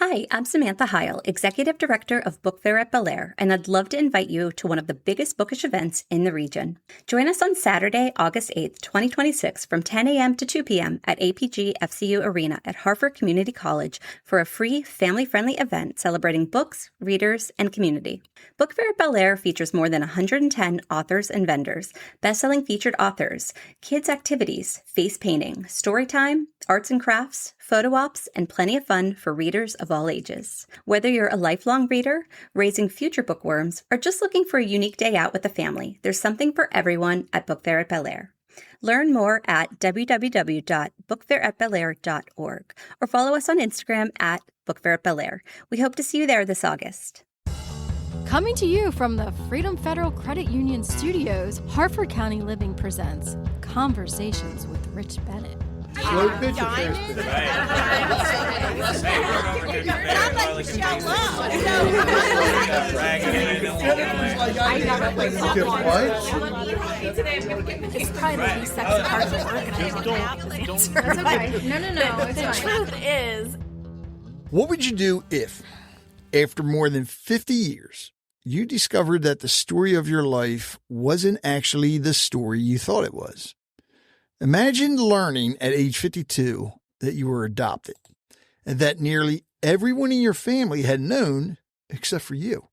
Hi, I'm Samantha Heil, Executive Director of Book Fair at Bel Air, and I'd love to invite you to one of the biggest bookish events in the region. Join us on Saturday, August 8th, 2026 from 10 a.m. to 2 p.m. at APG FCU Arena at Hartford Community College for a free, family-friendly event celebrating books, readers, and community. Book Fair at Bel Air features more than 110 authors and vendors, best-selling featured authors, kids' activities, face painting, story time, arts and crafts, photo ops, and plenty of fun for readers of all ages. Whether you're a lifelong reader, raising future bookworms, or just looking for a unique day out with the family, there's something for everyone at Book Fair at Bel Air. Learn more at www.bookfairatbelair.org or follow us on Instagram at Book Fair at Bel Air. We hope to see you there this August. Coming to you from the Freedom Federal Credit Union Studios, Hartford County Living presents Conversations with Rich Bennett. Slow pitch affairs. It's probably the least sexy part of organizing. No. The truth is. What would you do if, after more than 50 years, you discovered that the story of your life wasn't actually the story you thought it was? Imagine learning at age 52 that you were adopted and that nearly everyone in your family had known except for you.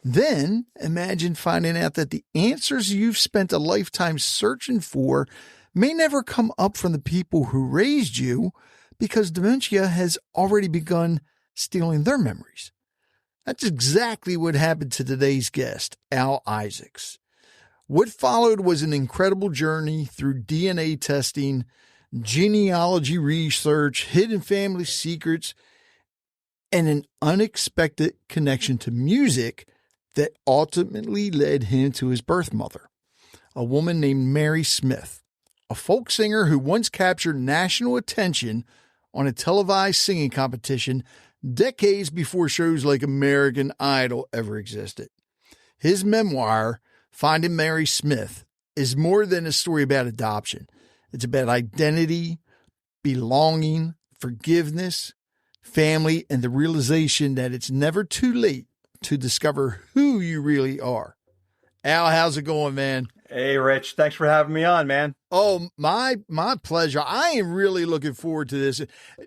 Then imagine finding out that the answers you've spent a lifetime searching for may never come up from the people who raised you because dementia has already begun stealing their memories. That's exactly what happened to today's guest, Al Isaacs. What followed was an incredible journey through DNA testing, genealogy research, hidden family secrets, and an unexpected connection to music that ultimately led him to his birth mother, a woman named Mary Smith, a folk singer who once captured national attention on a televised singing competition decades before shows like American Idol ever existed. His memoir, Finding Mary Smith, is more than a story about adoption. It's about identity, belonging, forgiveness, family, and the realization that it's never too late to discover who you really are. Al, how's it going, man? Hey, Rich. Thanks for having me on, man. Oh, my pleasure. I am really looking forward to this.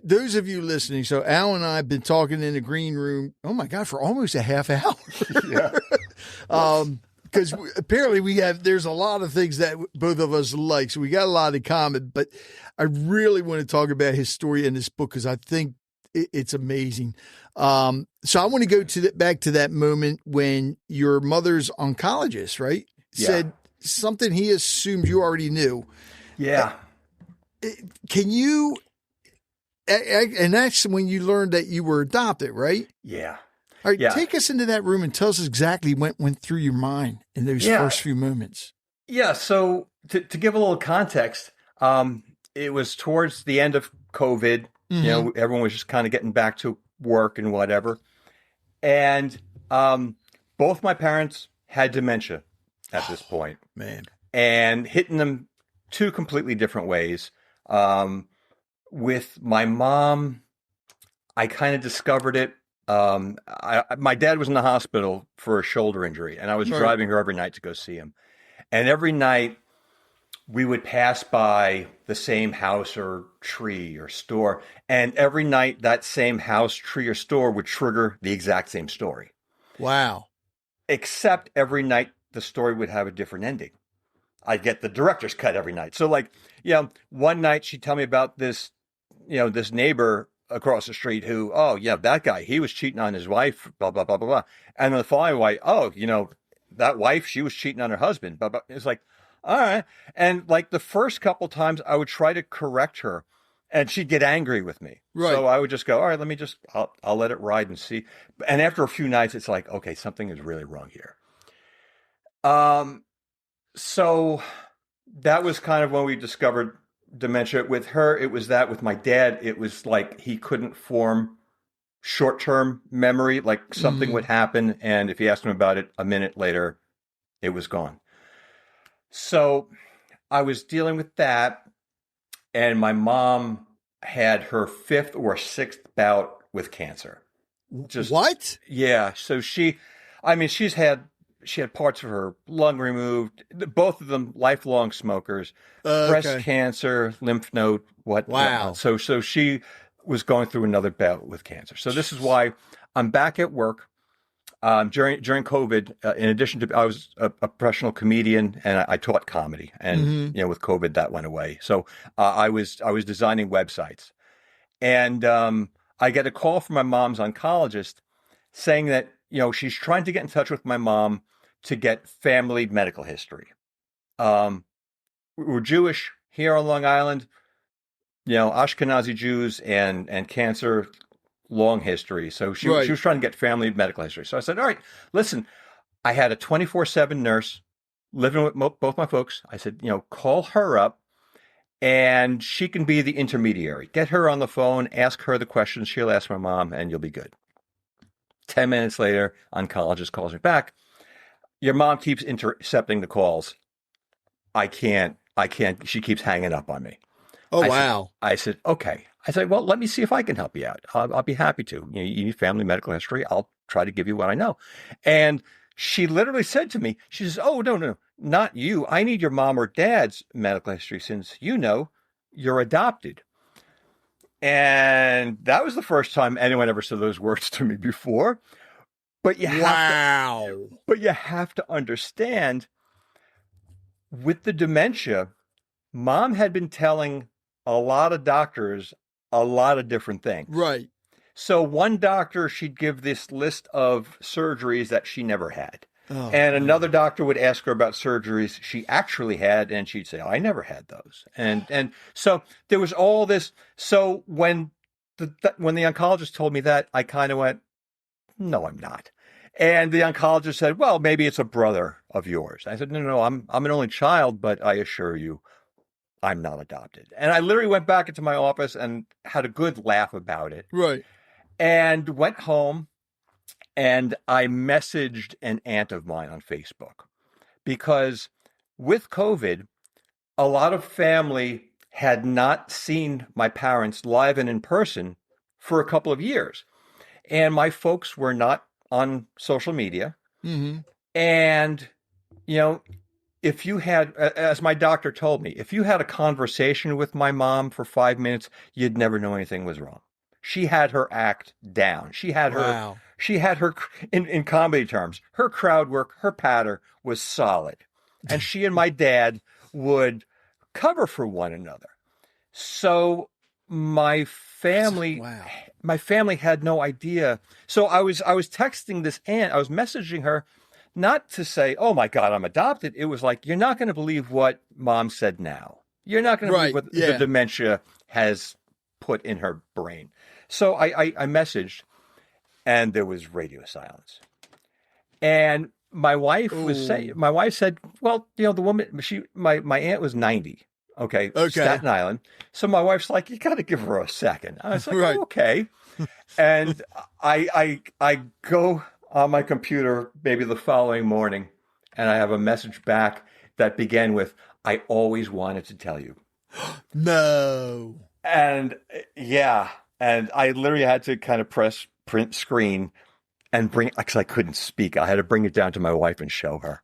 Those of you listening, so Al and I have been talking in the green room, oh my God, for almost a half hour. Yeah. Because apparently there's a lot of things that both of us like, so we got a lot in common, but I really want to talk about his story in this book because I think it's amazing. So I want to go back to that moment when your mother's oncologist, right, said something he assumed you already knew. Yeah. Can you, and that's when you learned that you were adopted, right? Yeah. All right, take us into that room and tell us exactly what went through your mind in those first few moments. Yeah, so to give a little context, it was towards the end of COVID. Mm-hmm. You know, everyone was just kind of getting back to work and whatever. And both my parents had dementia at this point. Man. And hitting them two completely different ways. With my mom, I kind of discovered it. My dad was in the hospital for a shoulder injury, and I was driving her every night to go see him. And every night we would pass by the same house or tree or store. And every night that same house, tree, or store would trigger the exact same story. Wow. Except every night the story would have a different ending. I'd get the director's cut every night. So one night she'd tell me about this neighbor across the street who, that guy, he was cheating on his wife, blah, blah, blah, blah, blah. And then the following wife, that wife, she was cheating on her husband. Blah, blah. It's like, all right. And like the first couple times I would try to correct her and she'd get angry with me. Right. So I would just go, all right, I'll let it ride and see. And after a few nights, it's like, okay, something is really wrong here. So that was kind of when we discovered dementia. With her, it was that. With my dad, it was like he couldn't form short-term memory. Like something would happen, and if you asked him about it a minute later, it was gone. So I was dealing with that, and my mom had her 5th or 6th bout with cancer. What? Yeah. So she had parts of her lung removed, both of them lifelong smokers, breast cancer, lymph node, Wow. So she was going through another bout with cancer. So this is why I'm back at work. During COVID, in addition to, I was a professional comedian and I taught comedy, and with COVID that went away. So I was designing websites, and I get a call from my mom's oncologist saying that she's trying to get in touch with my mom to get family medical history. We're Jewish here on Long Island, Ashkenazi Jews and cancer. Long history. So she was trying to get family medical history. So I said, all right, listen, I had a 24/7 nurse living with both my folks. I said, call her up and she can be the intermediary. Get her on the phone, ask her the questions. She'll ask my mom and you'll be good. 10 minutes later, oncologist calls me back. Your mom keeps intercepting the calls. I can't. She keeps hanging up on me. Oh, wow. I said, okay. I said, well, let me see if I can help you out. I'll be happy to. You need family medical history. I'll try to give you what I know. And she literally said to me, she says, oh, no, not you. I need your mom or dad's medical history since you're adopted. And that was the first time anyone ever said those words to me before. But you have to understand, with the dementia, mom had been telling a lot of doctors a lot of different things. Right. So one doctor, she'd give this list of surgeries that she never had. Oh, and another doctor would ask her about surgeries she actually had, and she'd say, I never had those. And so there was all this. So when the oncologist told me that, I kind of went, no, I'm not. And the oncologist said, well, maybe it's a brother of yours. I said, no, I'm an only child, but I assure you, I'm not adopted. And I literally went back into my office and had a good laugh about it. Right. And went home and I messaged an aunt of mine on Facebook because with COVID, a lot of family had not seen my parents live and in person for a couple of years. And my folks were not on social media. Mm-hmm. And, if you had, as my doctor told me, if you had a conversation with my mom for 5 minutes, you'd never know anything was wrong. She had her act down. She had her, in comedy terms, her crowd work, her patter was solid. And she and my dad would cover for one another. So my family had no idea. So I was texting this aunt, I was messaging her, not to say, oh my God, I'm adopted. It was like, you're not going to believe what mom said now. You're not going to believe what the dementia has put in her brain. So I messaged and there was radio silence. And my wife said, well, the woman, my aunt was 90. Okay. Staten Island. So my wife's like, you got to give her a second. I was like, oh, okay. And I go on my computer maybe the following morning, and I have a message back that began with, I always wanted to tell you. No. And and I literally had to kind of press print screen and because I couldn't speak. I had to bring it down to my wife and show her.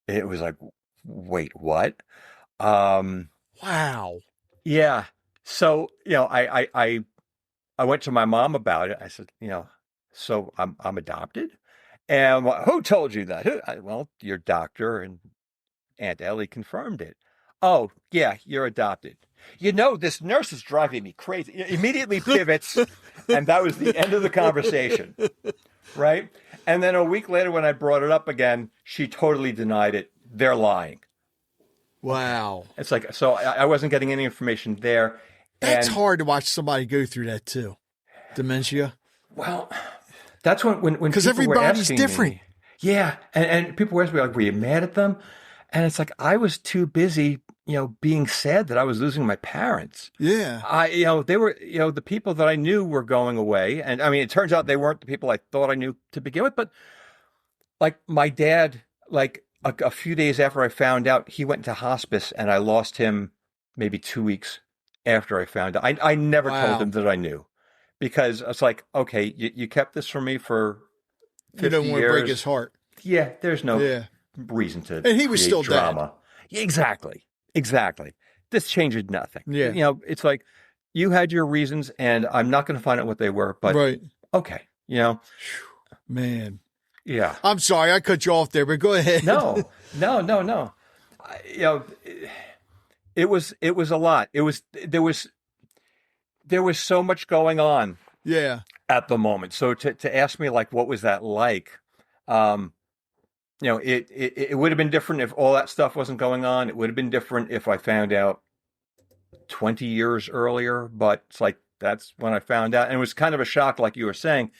It was like, wait, what? Wow. Yeah. So, I went to my mom about it. I said, so I'm adopted. And who told you that? Well, your doctor and Aunt Ellie confirmed it. Oh, yeah, you're adopted. This nurse is driving me crazy. It immediately pivots, and that was the end of the conversation, right? And then a week later, when I brought it up again, she totally denied it. They're lying. Wow. It's like, so I wasn't getting any information there. That's hard to watch somebody go through that too. Dementia. Well, that's when because everybody's different. Me, yeah, and people were asking me like, "Were you mad at them?" And it's like I was too busy, being sad that I was losing my parents. Yeah, they were, the people that I knew were going away, and I mean, it turns out they weren't the people I thought I knew to begin with. But like my dad, like a few days after I found out, he went into hospice, and I lost him maybe 2 weeks after I found out. I never told him that I knew. because it's like, okay, you kept this from me for 50 You don't want to years. break his heart. Yeah, there's no reason to And he was create still drama. Yeah, exactly. This changes nothing. Yeah. You know, it's like you had your reasons, and I'm not going to find out what they were, but Right. okay, you know. Man. Yeah. I'm sorry, I cut you off there, but go ahead. No. You know, it was a lot. There was so much going on. Yeah. At the moment. So to ask me like, what was that like? You know, it would have been different if all that stuff wasn't going on. It would have been different if I found out 20 years earlier, but it's like, that's when I found out. And it was kind of a shock, like you were saying,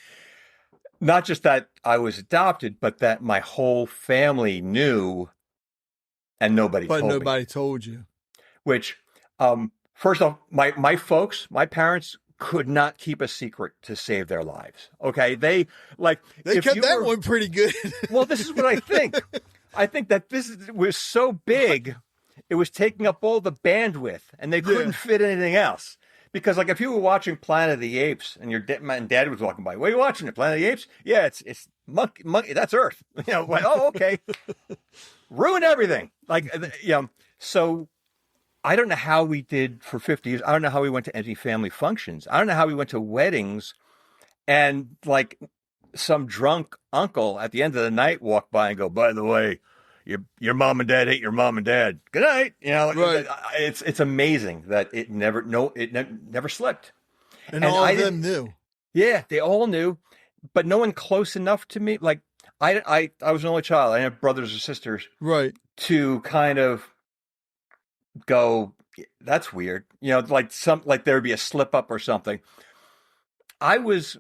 not just that I was adopted, but that my whole family knew and nobody told you. Which, first off, my folks, my parents could not keep a secret to save their lives. Okay. They kept that one pretty good. Well, this is what I think. I think that this was so big, it was taking up all the bandwidth and they couldn't fit anything else. Because like if you were watching Planet of the Apes and your dad was walking by, what are you watching? Planet of the Apes? Yeah, it's monkey. That's Earth. You know, like, oh, okay. Ruin everything. Like, you know, so I don't know how we did for 50 years. I don't know how we went to any family functions. I don't know how we went to weddings and like some drunk uncle at the end of the night walked by and go, by the way, your mom and dad hate your mom and dad. Good night. You know, right. It's amazing that it never slipped. And all of them knew. Yeah, they all knew, but no one close enough to me. Like I was an only child. I didn't have brothers or sisters. Right. To kind of go, that's weird. You know, like there would be a slip up or something. I was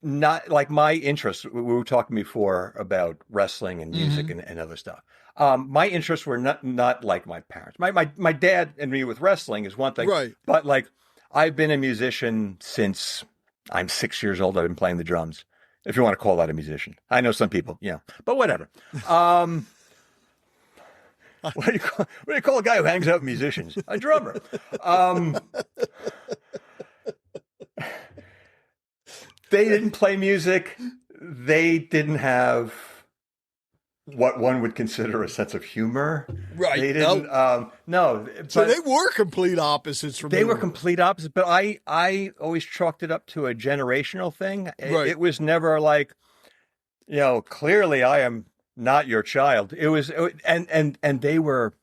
not like my interests. We were talking before about wrestling and music and other stuff. My interests were not like my parents. My dad and me with wrestling is one thing, right? But like I've been a musician since I'm 6 years old. I've been playing the drums, if you want to call that a musician. I know some people, but whatever. What do you call a guy who hangs out with musicians? A drummer. They didn't play music. They didn't have what one would consider a sense of humor. Right. They didn't. No. So they were complete opposites from They were complete opposites, but I always chalked it up to a generational thing. Right. It was never like, clearly I am not your child. It was, and they were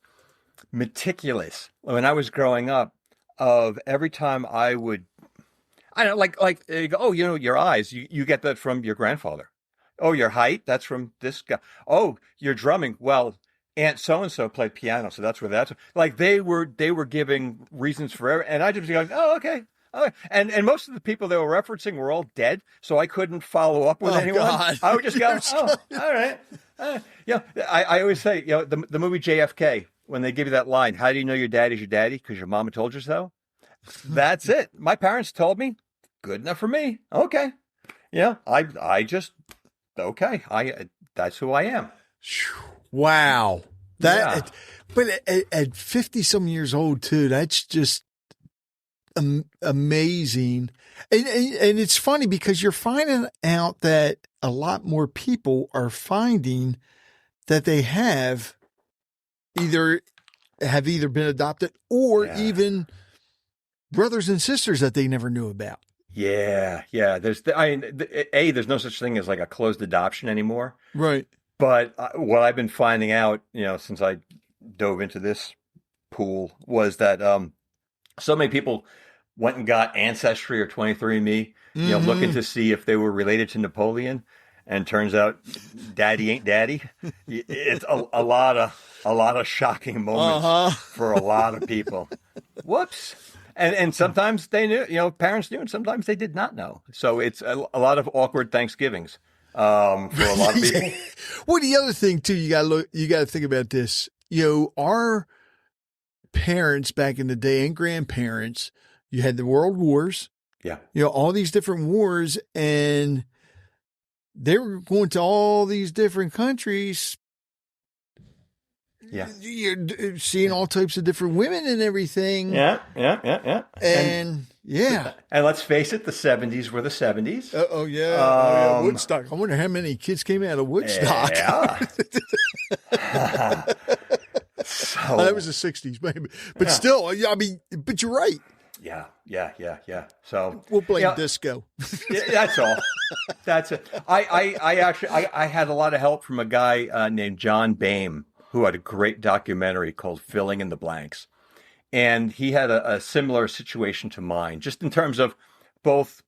meticulous when I was growing up. Of every time I would, I don't know, like they go, oh, your eyes, you get that from your grandfather. Oh, your height, that's from this guy. Oh, your drumming, well, Aunt so and so played piano, so that's where that's like they were giving reasons for and I just be going, oh, okay. And most of the people they were referencing were all dead, so I couldn't follow up with anyone. God. I would just go, oh, all right. I always say, the movie JFK, when they give you that line, how do you know your daddy's your daddy? Because your mama told you so. That's it. My parents told me, good enough for me. Okay. I just, okay. That's who I am. Wow. But at 50 some years old too, that's just amazing. And it's funny because you're finding out that a lot more people are finding that they have either been adopted or even brothers and sisters that they never knew about. Yeah. There's no such thing as like a closed adoption anymore. Right. But what I've been finding out, since I dove into this pool was that so many people went and got Ancestry or 23andMe, looking to see if they were related to Napoleon. And turns out daddy ain't daddy. It's a lot of shocking moments for a lot of people. Whoops. And sometimes they knew, parents knew, and sometimes they did not know. So it's a lot of awkward Thanksgivings for a lot of people. Well, the other thing too, you got to think about this. Our parents back in the day and grandparents, you had the world wars. Yeah. All these different wars, and they were going to all these different countries. Yeah. You're seeing all types of different women and everything. Yeah. And Yeah. And let's face it, the 70s were the 70s. Oh, yeah. Oh, yeah. Woodstock. I wonder how many kids came out of Woodstock. Yeah. So that was the 60s, maybe. But still, yeah, I mean, but you're right. Yeah. So we'll blame disco. That's all. That's it. I actually had a lot of help from a guy named John Boehm, who had a great documentary called Filling in the Blanks. And he had a similar situation to mine, just in terms of both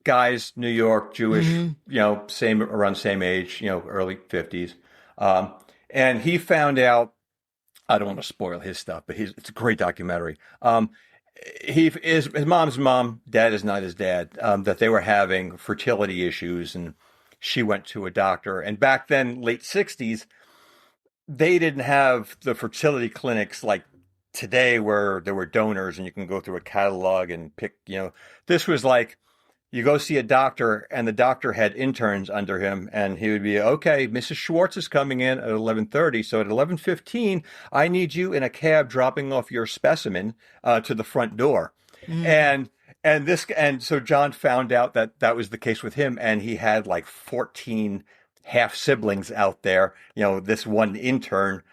guys, New York, Jewish, around the same age, early 50s. And he found out, I don't want to spoil his stuff, but it's a great documentary. His mom's mom, dad is not his dad, that they were having fertility issues, and she went to a doctor. And back then, late 60s, they didn't have the fertility clinics like today where there were donors and you can go through a catalog and pick, this was like, you go see a doctor and the doctor had interns under him and he would be, okay, Mrs. Schwartz is coming in at 11:30. So at 11:15, I need you in a cab dropping off your specimen to the front door. And so John found out that was the case with him. And he had like 14 half siblings out there. This one intern,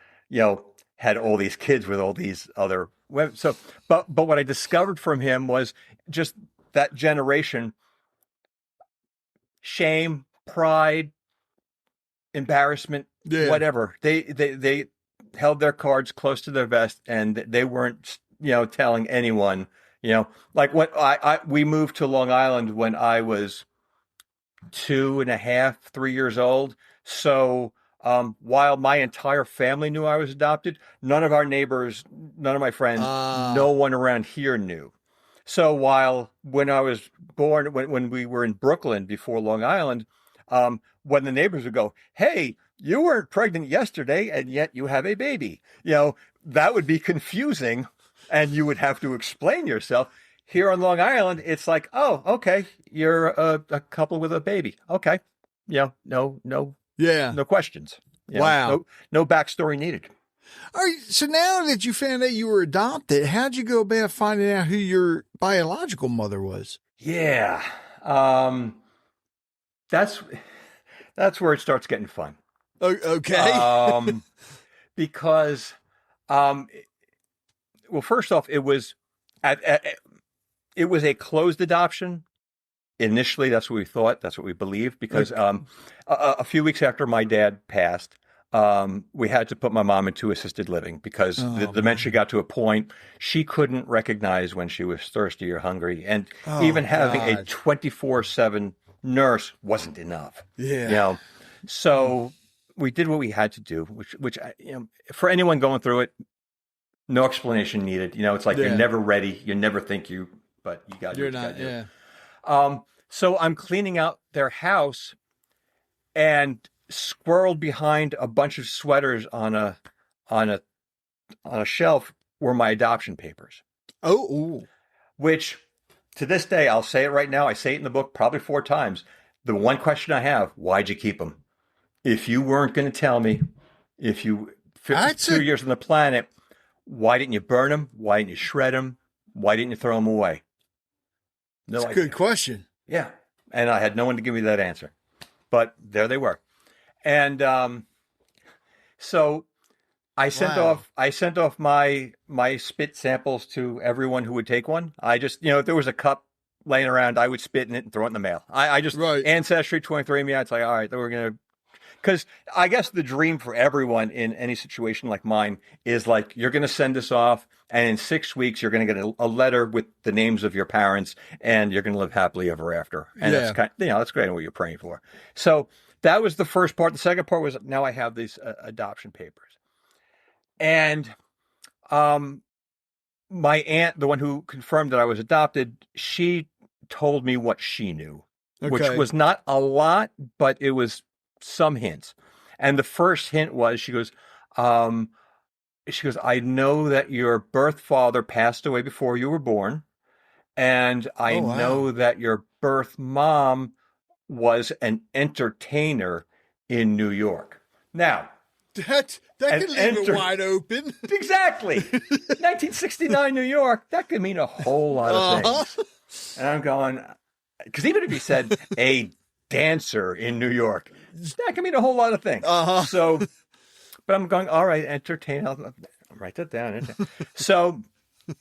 had all these kids with all these other women. So, but what I discovered from him was just that generation, shame, pride, embarrassment, whatever. They held their cards close to their vest and they weren't, telling anyone, like when we moved to Long Island when I was 2.5, 3 years old. So, while my entire family knew I was adopted, none of our neighbors, none of my friends, no one around here knew. So when I was born, when we were in Brooklyn before Long Island, when the neighbors would go, hey, you weren't pregnant yesterday and yet you have a baby, that would be confusing and you would have to explain yourself. Here on Long Island, it's like, oh, okay, you're a couple with a baby. Okay. No questions. Wow. No backstory needed. All right. So now that you found out you were adopted, how'd you go about finding out who your biological mother was? Yeah. That's where it starts getting fun. Okay. Because, well, first off, it was a closed adoption. Initially, that's what we thought. That's what we believed. Because a few weeks after my dad passed, we had to put my mom into assisted living because the dementia got to a point she couldn't recognize when she was thirsty or hungry. And even having a 24/7 nurse wasn't enough. Yeah. So we did what we had to do, which for anyone going through it, no explanation needed. It's like you're never ready. You never think but you got to. You're not, yeah. So I'm cleaning out their house and squirreled behind a bunch of sweaters on a shelf were my adoption papers. Oh. Which to this day, I'll say it right now. I say it in the book probably 4 times. The one question I have, why'd you keep them? If you weren't going to tell me, if you 52 years on the planet, why didn't you burn them? Why didn't you shred them? Why didn't you throw them away? That's a good question. Yeah. And I had no one to give me that answer. But there they were. And so I sent off my spit samples to everyone who would take one. I just, if there was a cup laying around, I would spit in it and throw it in the mail. I just, Ancestry, 23andMe, it's like, all right, then we're going to, because I guess the dream for everyone in any situation like mine is like, you're going to send this off and in 6 weeks, you're going to get a letter with the names of your parents and you're going to live happily ever after. And that's kind of, that's great what you're praying for. So that was the first part. The second part was now I have these adoption papers. And my aunt, the one who confirmed that I was adopted, she told me what she knew, which was not a lot, but it was some hints. And the first hint was, she goes, I know that your birth father passed away before you were born. And I know that your birth mom was an entertainer in New York. Now, That and could leave enter- it wide open. Exactly. 1969 New York, that could mean a whole lot of things. And I'm going, because even if he said a dancer in New York, that can mean a whole lot of things. So, but I'm going, all right, entertain. I'll write that down. So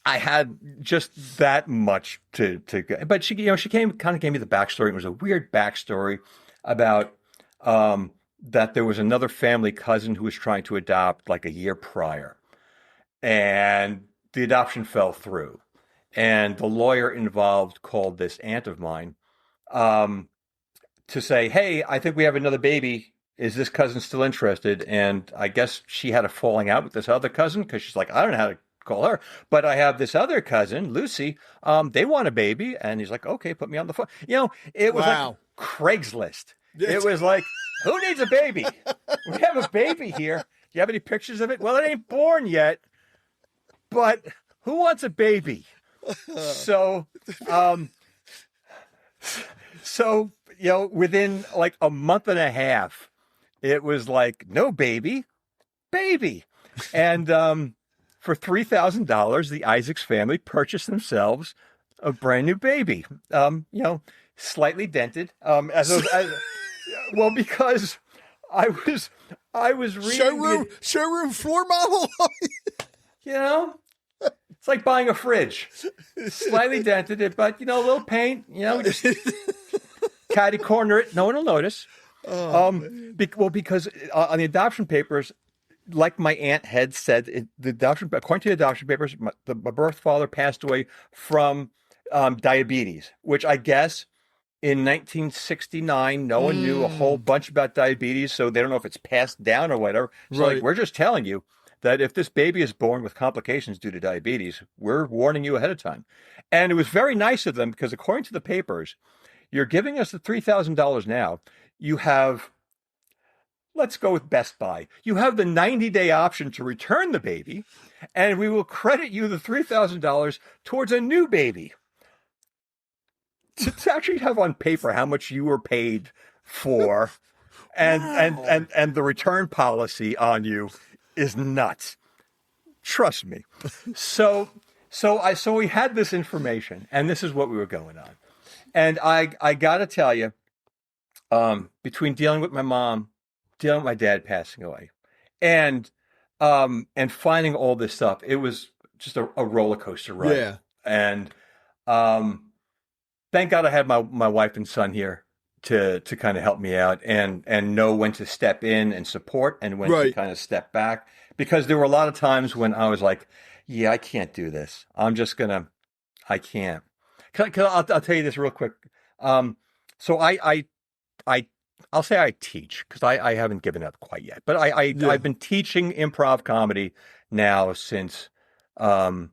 I had just that much to go. But she kind of gave me the backstory. It was a weird backstory about that there was another family cousin who was trying to adopt like a year prior, and the adoption fell through. And the lawyer involved called this aunt of mine to say, hey, I think we have another baby. Is this cousin still interested? And I guess she had a falling out with this other cousin because she's like, I don't know how to call her, but I have this other cousin, Lucy. They want a baby. And he's like, okay, put me on the phone. It was like Craigslist. It was like, who needs a baby? We have a baby here. Do you have any pictures of it? Well, it ain't born yet, but who wants a baby? So, within like a month and a half, it was like, no baby. And for $3,000, the Isaacs family purchased themselves a brand new baby, slightly dented, because I was reading showroom floor model. It's like buying a fridge, slightly dented it, but a little paint, just catty corner it. No one will notice. Because on the adoption papers, like my aunt had said, according to the adoption papers, my birth father passed away from diabetes, which I guess in 1969, no one knew a whole bunch about diabetes, so they don't know if it's passed down or whatever. So we're just telling you that if this baby is born with complications due to diabetes, we're warning you ahead of time. And it was very nice of them because according to the papers, you're giving us the $3,000 now. You have, let's go with Best Buy. You have the 90-day option to return the baby, and we will credit you the $3,000 towards a new baby. To actually have on paper how much you were paid for and the return policy on you is nuts. Trust me. So we had this information, and this is what we were going on. And I got to tell you, between dealing with my mom, dealing with my dad passing away, and finding all this stuff, it was just a roller coaster ride. Yeah. And thank God I had my wife and son here to kind of help me out and know when to step in and support and when to kind of step back. Because there were a lot of times when I was like, yeah, I can't do this. I can't. I'll tell you this real quick. So I'll say I teach because I haven't given up quite yet, but I've been teaching improv comedy now since the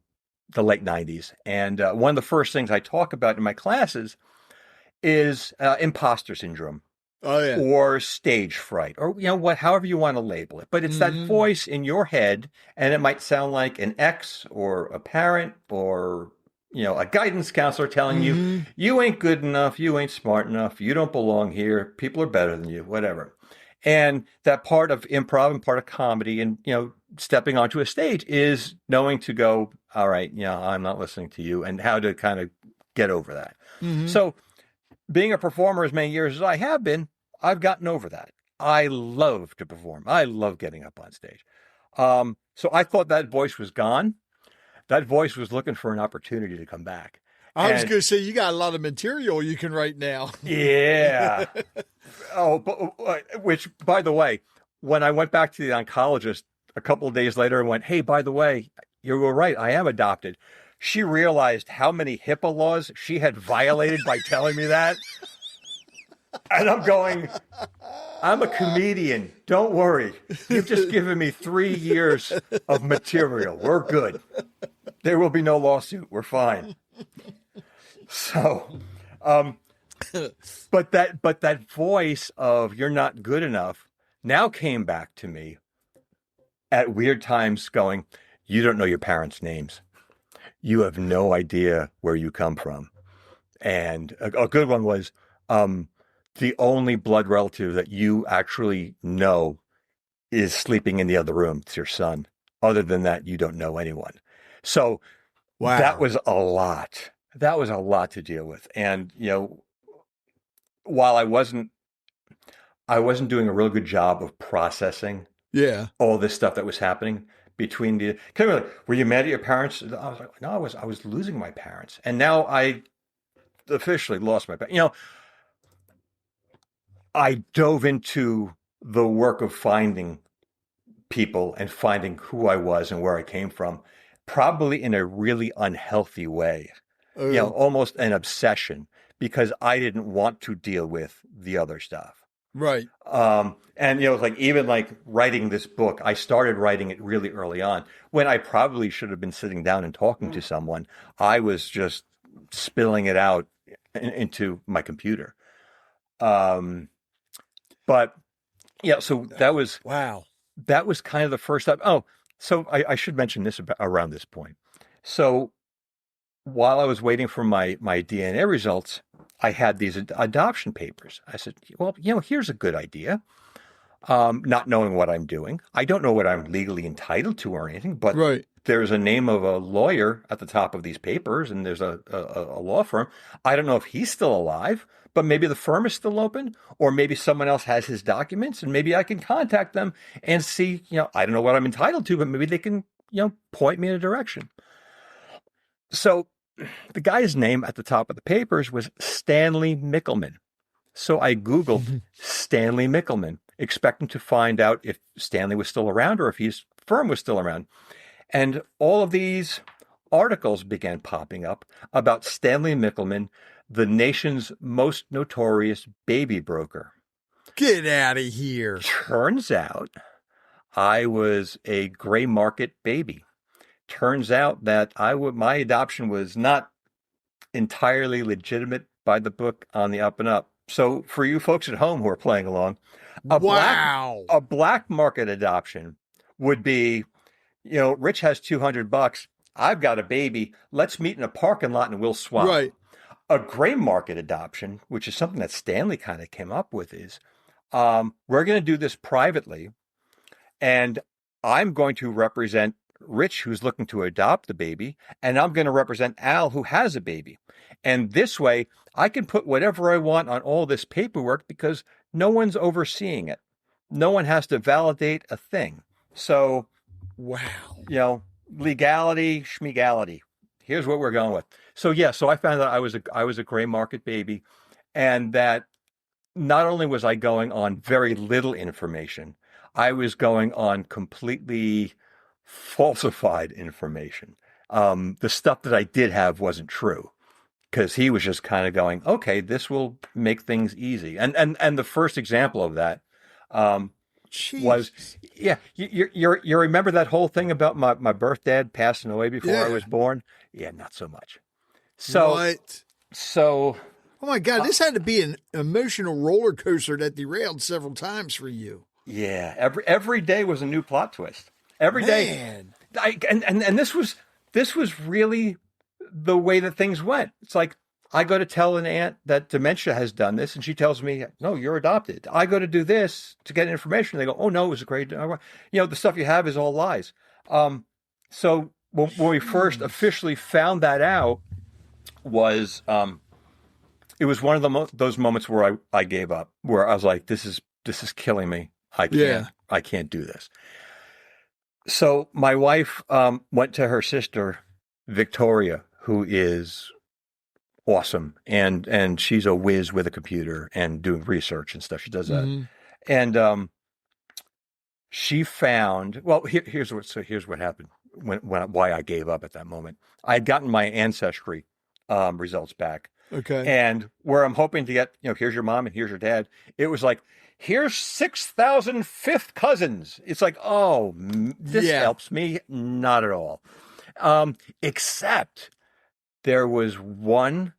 late 90s. And one of the first things I talk about in my classes is imposter syndrome. Oh, yeah. Or stage fright, or however you want to label it. But it's that voice in your head, and it might sound like an ex or a parent or a guidance counselor telling you, you ain't good enough, you ain't smart enough, you don't belong here, people are better than you, whatever. And that part of improv and part of comedy and, stepping onto a stage is knowing to go, all right, I'm not listening to you, and how to kind of get over that. So being a performer as many years as I have been, I've gotten over that. I love to perform. I love getting up on stage. So I thought that voice was gone. That voice was looking for an opportunity to come back. I was going to say, you got a lot of material you can write now. Yeah. Which, by the way, when I went back to the oncologist a couple of days later and went, hey, by the way, you were right, I am adopted. She realized how many HIPAA laws she had violated by telling me that. And I'm going, I'm a comedian. Don't worry. You've just given me 3 years of material. We're good. There will be no lawsuit. We're fine. So, but that voice of you're not good enough now came back to me at weird times going, you don't know your parents' names. You have no idea where you come from. And a good one was, the only blood relative that you actually know is sleeping in the other room. It's your son. Other than that, you don't know anyone. So Wow. that was a lot. That was a lot to deal with. And, while I wasn't doing a real good job of processing all this stuff that was happening between the, kind of like, were you mad at your parents? I was like, no, I was losing my parents. And now I officially lost my parents. I dove into the work of finding people and finding who I was and where I came from, probably in a really unhealthy way, almost an obsession, because I didn't want to deal with the other stuff. Right. And it's like, even like writing this book, I started writing it really early on when I probably should have been sitting down and talking to someone. I was just spilling it out into my computer. But yeah, so that was, wow. That was kind of the first step. Oh, so I should mention this around this point. So while I was waiting for my DNA results, I had these adoption papers. I said, well, here's a good idea. Not knowing what I'm doing. I don't know what I'm legally entitled to or anything, but there's a name of a lawyer at the top of these papers, and there's a law firm. I don't know if he's still alive, but maybe the firm is still open, or maybe someone else has his documents, and maybe I can contact them and see, I don't know what I'm entitled to, but maybe they can, point me in a direction. So the guy's name at the top of the papers was Stanley Mickelman. So I Googled Stanley Mickelman, expecting to find out if Stanley was still around or if his firm was still around. And all of these articles began popping up about Stanley Mickelman, the nation's most notorious baby broker. Get out of here. Turns out I was a gray market baby. Turns out that my adoption was not entirely legitimate by the book on the up and up. So for you folks at home who are playing along, a black market adoption would be, Rich has $200. I've got a baby. Let's meet in a parking lot and we'll swap. Right. A gray market adoption, which is something that Stanley kind of came up with, is we're going to do this privately, and I'm going to represent Rich, who's looking to adopt the baby, and I'm going to represent Al, who has a baby. And this way, I can put whatever I want on all this paperwork because no one's overseeing it. No one has to validate a thing. So, wow. Legality, schmegality. Here's what we're going with. So I found out I was a gray market baby, and that not only was I going on very little information, I was going on completely falsified information. The stuff that I did have wasn't true, because he was just kind of going, okay, this will make things easy. And the first example of that was, you remember that whole thing about my birth dad passing away before I was born? Yeah, not so much. So, what? So, oh my God, this had to be an emotional roller coaster that derailed several times for you. Yeah, every day was a new plot twist. Every day. And this was really the way that things went. It's like, I go to tell an aunt that dementia has done this, and she tells me, no, you're adopted. I go to do this to get information. They go, oh, no, it was a great, the stuff you have is all lies. So when we first officially found that out was, it was one of those moments where I gave up, where I was like, this is killing me. I can't do this. So my wife went to her sister, Victoria, who is awesome. And she's a whiz with a computer and doing research and stuff. She does that. Mm-hmm. And she found, well, here's what happened why I gave up at that moment. I had gotten my ancestry results back. Okay. And where I'm hoping to get, here's your mom and here's your dad. It was like, here's 6,000 fifth cousins. It's like, oh, this helps me. Not at all. Except there was one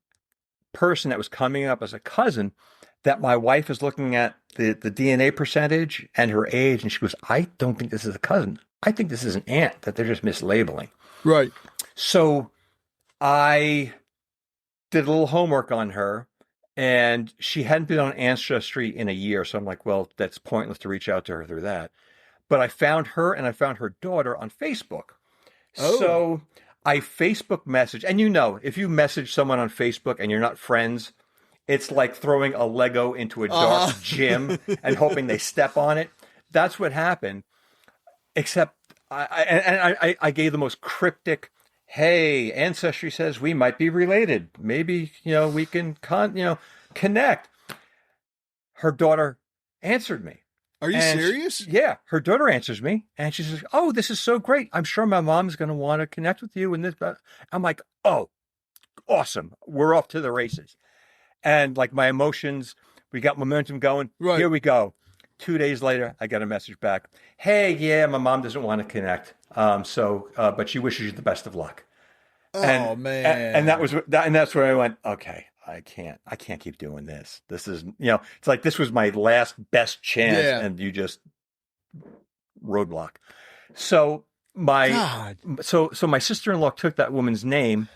person that was coming up as a cousin that my wife is looking at the DNA percentage and her age. And she goes, I don't think this is a cousin. I think this is an aunt that they're just mislabeling. Right. So I did a little homework on her, and she hadn't been on Ancestry in a year. So I'm like, well, that's pointless to reach out to her through that. But I found her and I found her daughter on Facebook. Oh. So I Facebook message, and if you message someone on Facebook and you're not friends, it's like throwing a Lego into a dark gym and hoping they step on it. That's what happened. Except I gave the most cryptic, hey, Ancestry says we might be related. Maybe, we can connect. Her daughter answered me. Are you serious? Yeah, her daughter answers me, and she says, "Oh, this is so great. I'm sure my mom's going to want to connect with you." And this, I'm like, "Oh, awesome. We're off to the races." And like my emotions, we got momentum going. Right. Here we go. 2 days later, I got a message back. Hey, yeah, my mom doesn't want to connect. But she wishes you the best of luck. Man. And that's where I went, okay, I can't keep doing this. This is, it's like this was my last best chance, and you just roadblock. So my sister-in-law took that woman's name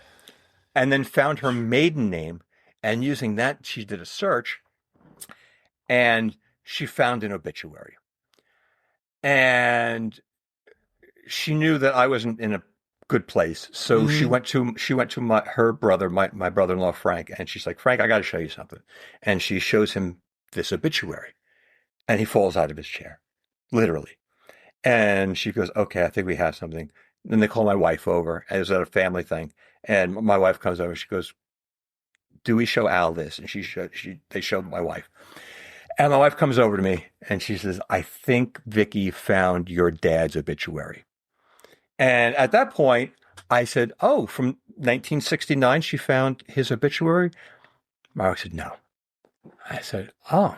and then found her maiden name, and using that, she did a search, and she found an obituary. And she knew that I wasn't in a good place. So she went to her brother, my brother-in-law, Frank. And she's like, Frank, I got to show you something. And she shows him this obituary, and he falls out of his chair, literally. And she goes, okay, I think we have something. Then they call my wife over, and it was at a family thing. And my wife comes over, she goes, do we show Al this? And they showed my wife. And my wife comes over to me and she says, I think Vicky found your dad's obituary. And at that point, I said, oh, from 1969, she found his obituary? My wife said, no. I said, oh,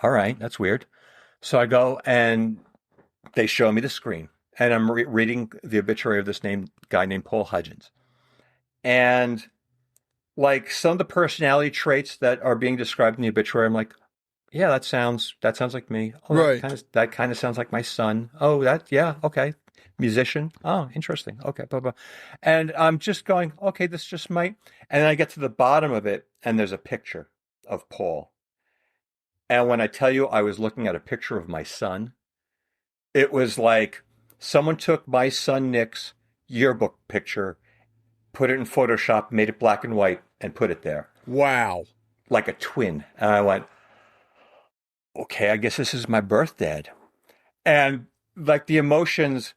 all right, that's weird. So I go and they show me the screen. And I'm reading the obituary of this guy named Paul Hudgens. And like some of the personality traits that are being described in the obituary, I'm like, yeah, that sounds like me. Oh, right. That kind of sounds like my son. Oh, okay. Musician. Oh, interesting. Okay, blah, blah. And I'm just going, okay, this just might. And then I get to the bottom of it, and there's a picture of Paul. And when I tell you I was looking at a picture of my son, it was like someone took my son Nick's yearbook picture, put it in Photoshop, made it black and white, and put it there. Wow. Like a twin. And I went, okay, I guess this is my birth dad. And like the emotions,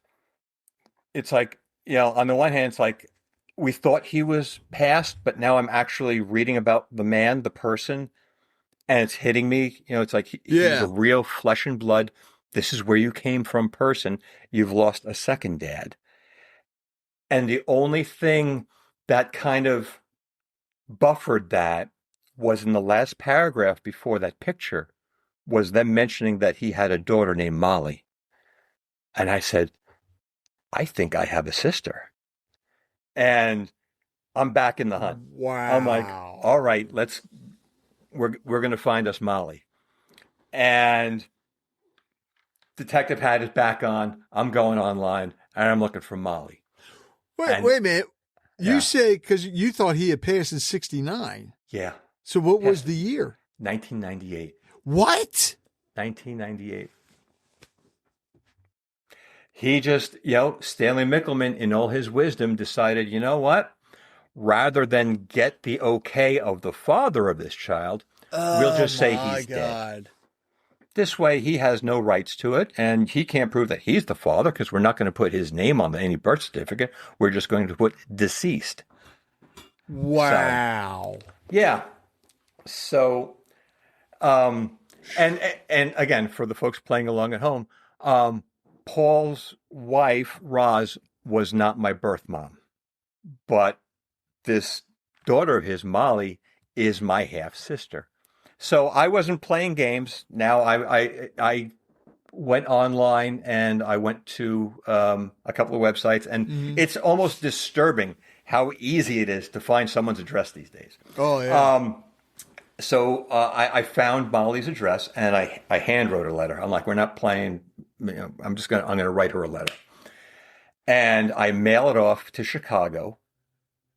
it's like, on the one hand, it's like we thought he was passed, but now I'm actually reading about the man, the person, and it's hitting me. It's like he's a real flesh and blood. This is where you came from person. You've lost a second dad. And the only thing that kind of buffered that was in the last paragraph before that picture was them mentioning that he had a daughter named Molly. And I said, I think I have a sister. And I'm back in the hunt. Wow. I'm like, all right, we're going to find us Molly. And Detective Hat is back on. I'm going online and I'm looking for Molly. Wait a minute. You say, because you thought he had passed in 69. Yeah. So what was the year? 1998. What? 1998. He just, Stanley Mickelman, in all his wisdom, decided, you know what? Rather than get the okay of the father of this child, we'll just say he's dead. This way, he has no rights to it, and he can't prove that he's the father because we're not going to put his name on any birth certificate. We're just going to put deceased. Wow. So, and again, for the folks playing along at home, Paul's wife, Roz, was not my birth mom, but this daughter of his, Molly, is my half sister. So I wasn't playing games. Now I went online and I went to a couple of websites, and it's almost disturbing how easy it is to find someone's address these days. Oh, yeah. So I found Molly's address and I hand wrote a letter. I'm like, we're not playing. I'm going to write her a letter. And I mail it off to Chicago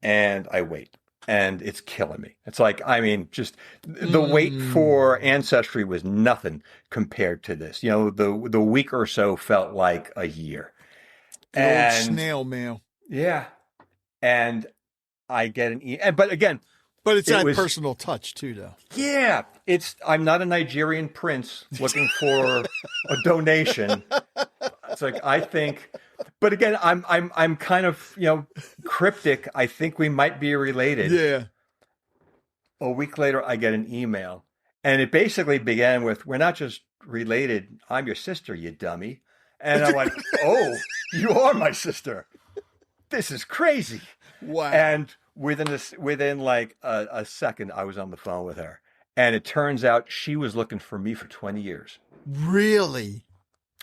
and I wait. and it's killing me. It's like, I mean, just the wait for ancestry was nothing compared to this. The week or so felt like a year. The old snail mail. Yeah. And I get an email. But again, but it's that personal touch too, though. Yeah. I'm not a Nigerian prince looking for a donation. It's like, I think, but again, I'm kind of, cryptic. I think we might be related. Yeah. A week later, I get an email, and it basically began with, "We're not just related. I'm your sister, you dummy." And I'm like, "Oh, you are my sister. This is crazy." Wow. And within like a second, I was on the phone with her, and it turns out she was looking for me for 20 years. Really?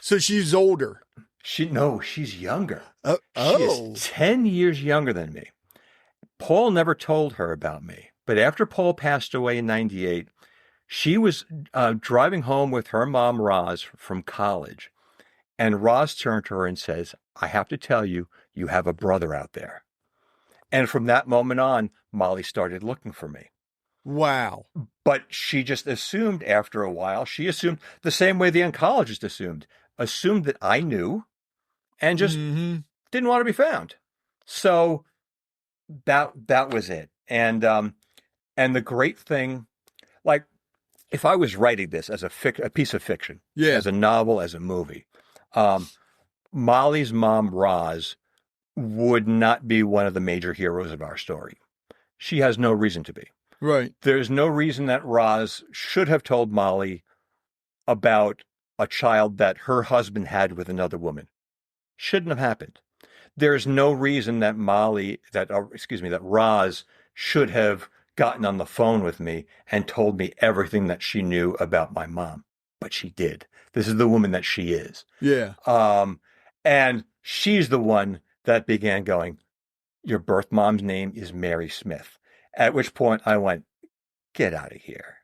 So she's older. She's younger. Oh. She is 10 years younger than me. Paul never told her about me, but after Paul passed away in 98, she was driving home with her mom, Roz, from college. And Roz turned to her and says, "I have to tell you, you have a brother out there." And from that moment on, Molly started looking for me. Wow. But she just assumed after a while, she assumed the same way the oncologist assumed that I knew and just didn't want to be found. So that was it. And the great thing, like, if I was writing this as a piece of fiction, as a novel, as a movie, Molly's mom, Roz, would not be one of the major heroes of our story. She has no reason to be. Right. There's no reason that Roz should have told Molly about a child that her husband had with another woman. Shouldn't have happened. There's no reason that that Roz should have gotten on the phone with me and told me everything that she knew about my mom. But she did. This is the woman that she is. Yeah. And she's the one that began going, "Your birth mom's name is Mary Smith." At which point I went, "Get out of here."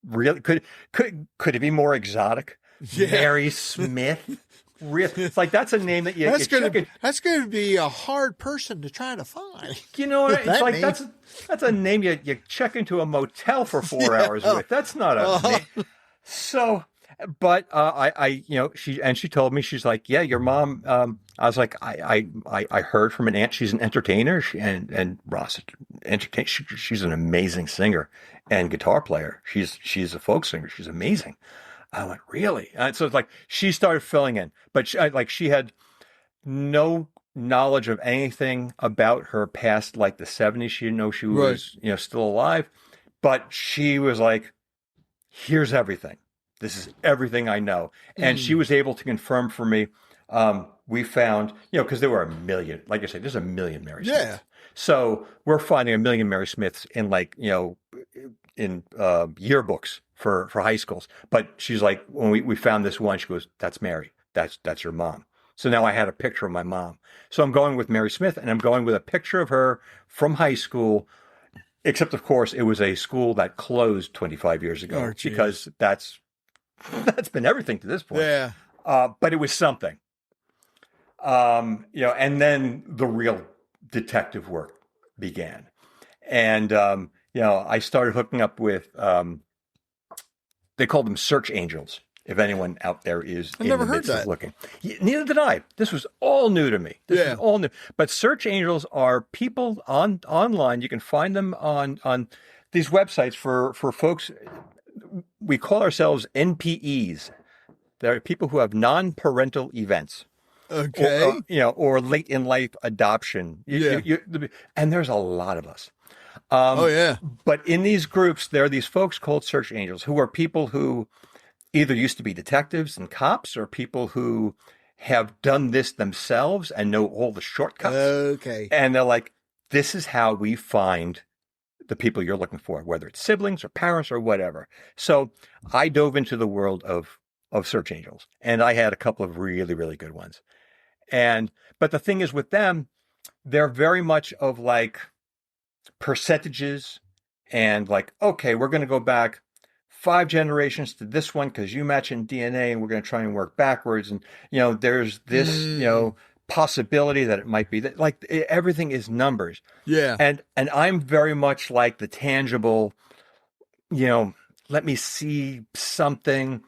Really? Could it be more exotic? Yeah. Mary Smith? Really? It's like, that's a name that that's going to be a hard person to try to find. You know what? It's like, that's a name you check into a motel for 4 hours with. That's not a name. So, but she told me, she's like, "Yeah, your mom." I was like, I heard from an aunt. She's an entertainer, and Ross, she's an amazing singer and guitar player. She's a folk singer. She's amazing. I went, "Really?" And so it's like she started filling in, but she had no knowledge of anything about her past, like the 70s. She didn't know she was still alive, but she was like, "Here's everything. This is everything I know." And she was able to confirm for me. We found, because there were a million, like I said, there's a million Mary Smiths. Yeah. So we're finding a million Mary Smiths in in yearbooks for high schools. But she's like, when we found this one, she goes, "That's Mary. That's your mom." So now I had a picture of my mom. So I'm going with Mary Smith, and I'm going with a picture of her from high school. Except, of course, it was a school that closed 25 years ago, because that's been everything to this point. Yeah. But it was something. And then the real detective work began. And, I started hooking up with, they call them search angels. If anyone out there is in the midst of looking. Neither did I. This was all new to me. This was all new. But search angels are people online. You can find them on these websites for folks. We call ourselves NPEs. They're people who have non-parental events. Okay. Or late in life adoption. And there's a lot of us. But in these groups, there are these folks called search angels, who are people who either used to be detectives and cops, or people who have done this themselves and know all the shortcuts. Okay. And they're like, "This is how we find the people you're looking for, whether it's siblings or parents or whatever." So I dove into the world of search angels, and I had a couple of really, really good ones. But the thing is with them, they're very much of like percentages and like, okay, we're going to go back 5 generations to this one because you match in DNA, and we're going to try and work backwards. And, there's this, possibility that it might be that, like, everything is numbers. Yeah. And I'm very much like the tangible, let me see something.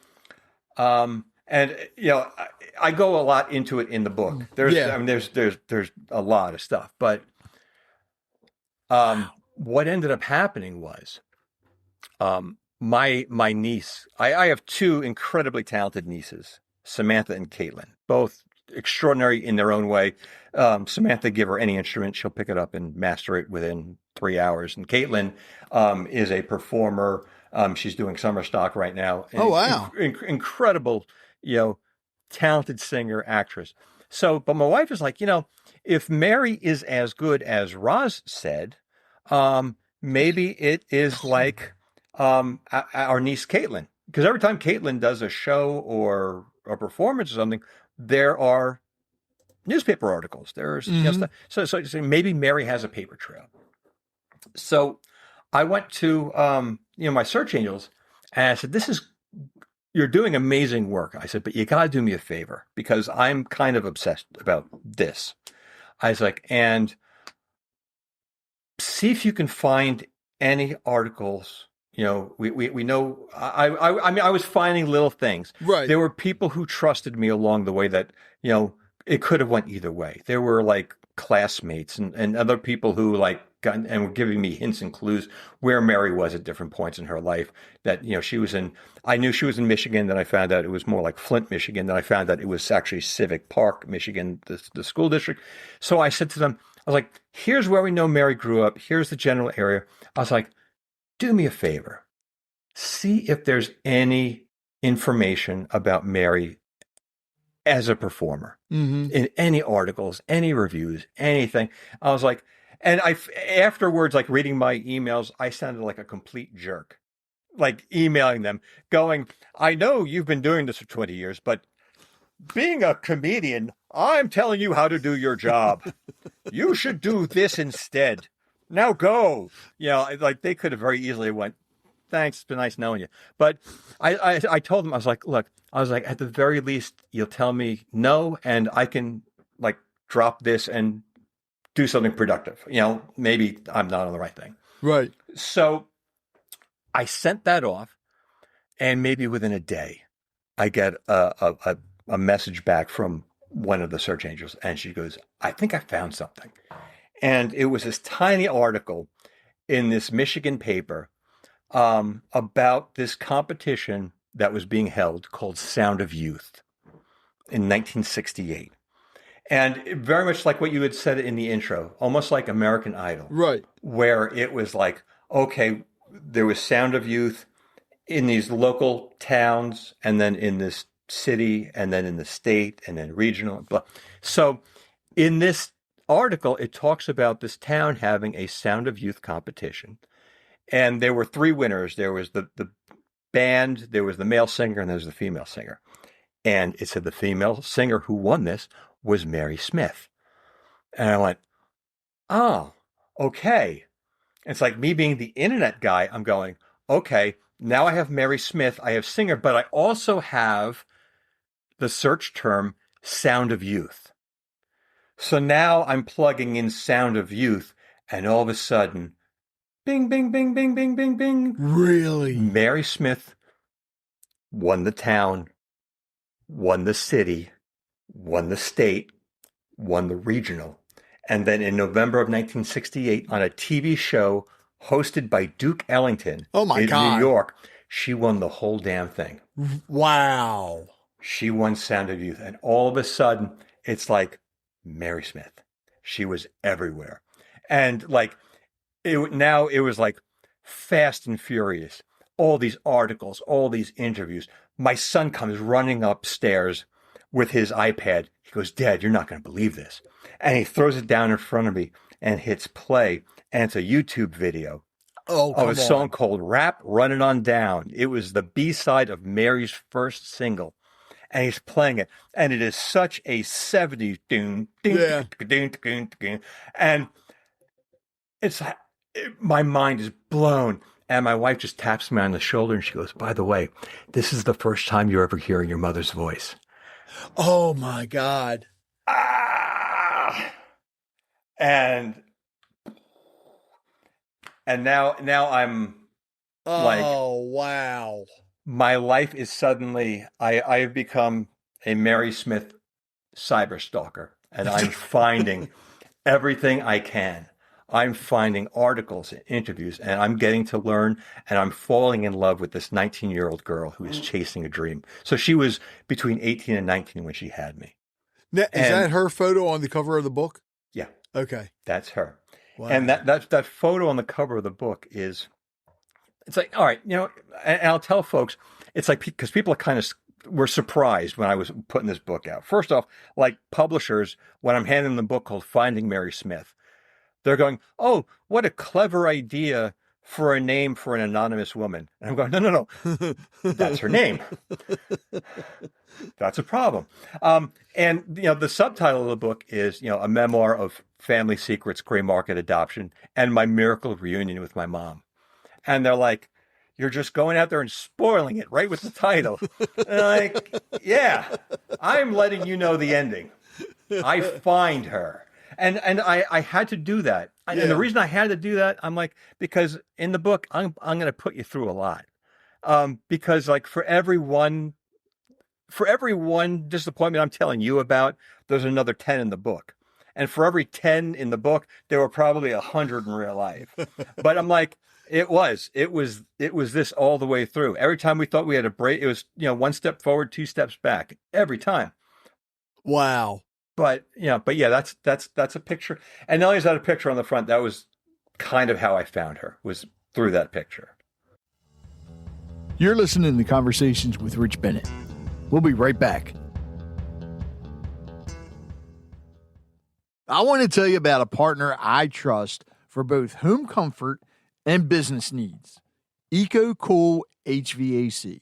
And I go a lot into it in the book. There's a lot of stuff, but what ended up happening was, my niece, I have two incredibly talented nieces, Samantha and Caitlin, both extraordinary in their own way. Samantha, give her any instrument, she'll pick it up and master it within 3 hours. And Caitlin is a performer. She's doing summer stock right now. Oh, wow. Incredible, talented singer, actress. So, but my wife is like, if Mary is as good as Roz said, maybe it is like our niece Caitlin. Because every time Caitlin does a show or a performance or something, there are newspaper articles. There's stuff. So maybe Mary has a paper trail. So I went to my search angels and I said, you're doing amazing work. I said, but you got to do me a favor because I'm kind of obsessed about this. I was like, and see if you can find any articles. We know, I mean, I was finding little things. Right. There were people who trusted me along the way that, it could have went either way. There were like classmates and other people who like got and were giving me hints and clues where Mary was at different points in her life. That, I knew she was in Michigan, then I found out it was more like Flint, Michigan. Then I found out it was actually Civic Park, Michigan, the school district. So I said to them, I was like, here's where we know Mary grew up. Here's the general area. I was like, do me a favor. See if there's any information about Mary as a performer in any articles, any reviews, anything. I was like, and afterwards, like reading my emails, I sounded like a complete jerk, like emailing them going, I know you've been doing this for 20 years, but being a comedian, I'm telling you how to do your job. You should do this instead. Now go. Like they could have very easily went, thanks, it's been nice knowing you. But I told them, I was like, look, at the very least, you'll tell me no, and I can like drop this and do something productive. Maybe I'm not on the right thing. Right. So I sent that off, and maybe within a day, I get a message back from one of the search angels, and she goes, I think I found something. And it was this tiny article in this Michigan paper about this competition that was being held called Sound of Youth in 1968. And very much like what you had said in the intro, almost like American Idol. Right. Where it was like, okay, there was Sound of Youth in these local towns, and then in this city, and then in the state, and then regional. Blah. So in this article, it talks about this town having a Sound of Youth competition. And there were 3 winners. There was the band, there was the male singer, and there was the female singer. And it said the female singer who won this was Mary Smith. And I went, oh, okay. It's like me being the internet guy. I'm going, okay, now I have Mary Smith, I have singer, but I also have the search term Sound of Youth. So now I'm plugging in Sound of Youth, and all of a sudden, bing, bing, bing, bing, bing, bing, bing. Really? Mary Smith won the town, won the city, won the state, won the regional. And then in November of 1968, on a TV show hosted by Duke Ellington in New York, she won the whole damn thing. Wow. She won Sound of Youth. And all of a sudden, it's like Mary Smith. She was everywhere. And like, it was like fast and furious. All these articles, all these interviews. My son comes running upstairs with his iPad. He goes, Dad, you're not going to believe this. And he throws it down in front of me and hits play. And it's a YouTube video of a song called Rap Running On Down. It was the B-side of Mary's first single. And he's playing it. And it is such a 70s doom. And it's my mind is blown. And my wife just taps me on the shoulder and she goes, by the way, this is the first time you're ever hearing your mother's voice. Oh, my God. and now I'm like, oh, wow. my life is suddenly, I have become a Mary Smith cyber stalker, and I'm finding everything I can. I'm finding articles and interviews, and I'm getting to learn, and I'm falling in love with this 19-year-old girl who is chasing a dream. So she was between 18 and 19 when she had me. Now, is that her photo on the cover of the book? Yeah. Okay. That's her. Wow. And that photo on the cover of the book is, it's like, all right, and I'll tell folks, it's like, because people were surprised when I was putting this book out. First off, like publishers, when I'm handing them a book called Finding Mary Smith, they're going, oh, what a clever idea for a name for an anonymous woman. And I'm going, no. That's her name. That's a problem. And the subtitle of the book is, a memoir of family secrets, gray market adoption, and my miracle reunion with my mom. And they're like, you're just going out there and spoiling it right with the title. And I'm like, yeah, I'm letting you know the ending. I find her. And I had to do that. Yeah. And the reason I had to do that, I'm like, because in the book, I'm going to put you through a lot. Because like for every one disappointment I'm telling you about, there's another 10 in the book. And for every 10 in the book, there were probably 100 in real life. But I'm like, it was this all the way through. Every time we thought we had a break, it was, one step forward, two steps back every time. Wow. But yeah, that's a picture. And not only is that a picture on the front, that was kind of how I found her, was through that picture. You're listening to Conversations with Rich Bennett. We'll be right back. I want to tell you about a partner I trust for both home comfort and business needs. EcoCool HVAC.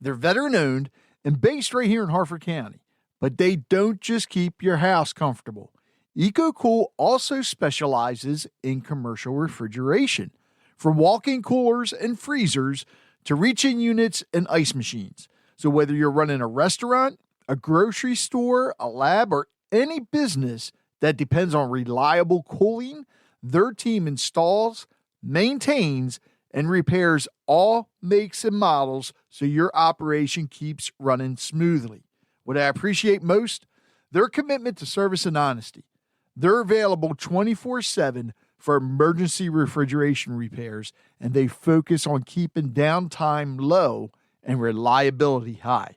They're veteran-owned and based right here in Harford County. But they don't just keep your house comfortable. EcoCool also specializes in commercial refrigeration, from walk-in coolers and freezers to reach-in units and ice machines. So whether you're running a restaurant, a grocery store, a lab, or any business that depends on reliable cooling, their team installs, maintains, and repairs all makes and models so your operation keeps running smoothly. What I appreciate most, their commitment to service and honesty. They're available 24/7 for emergency refrigeration repairs, and they focus on keeping downtime low and reliability high.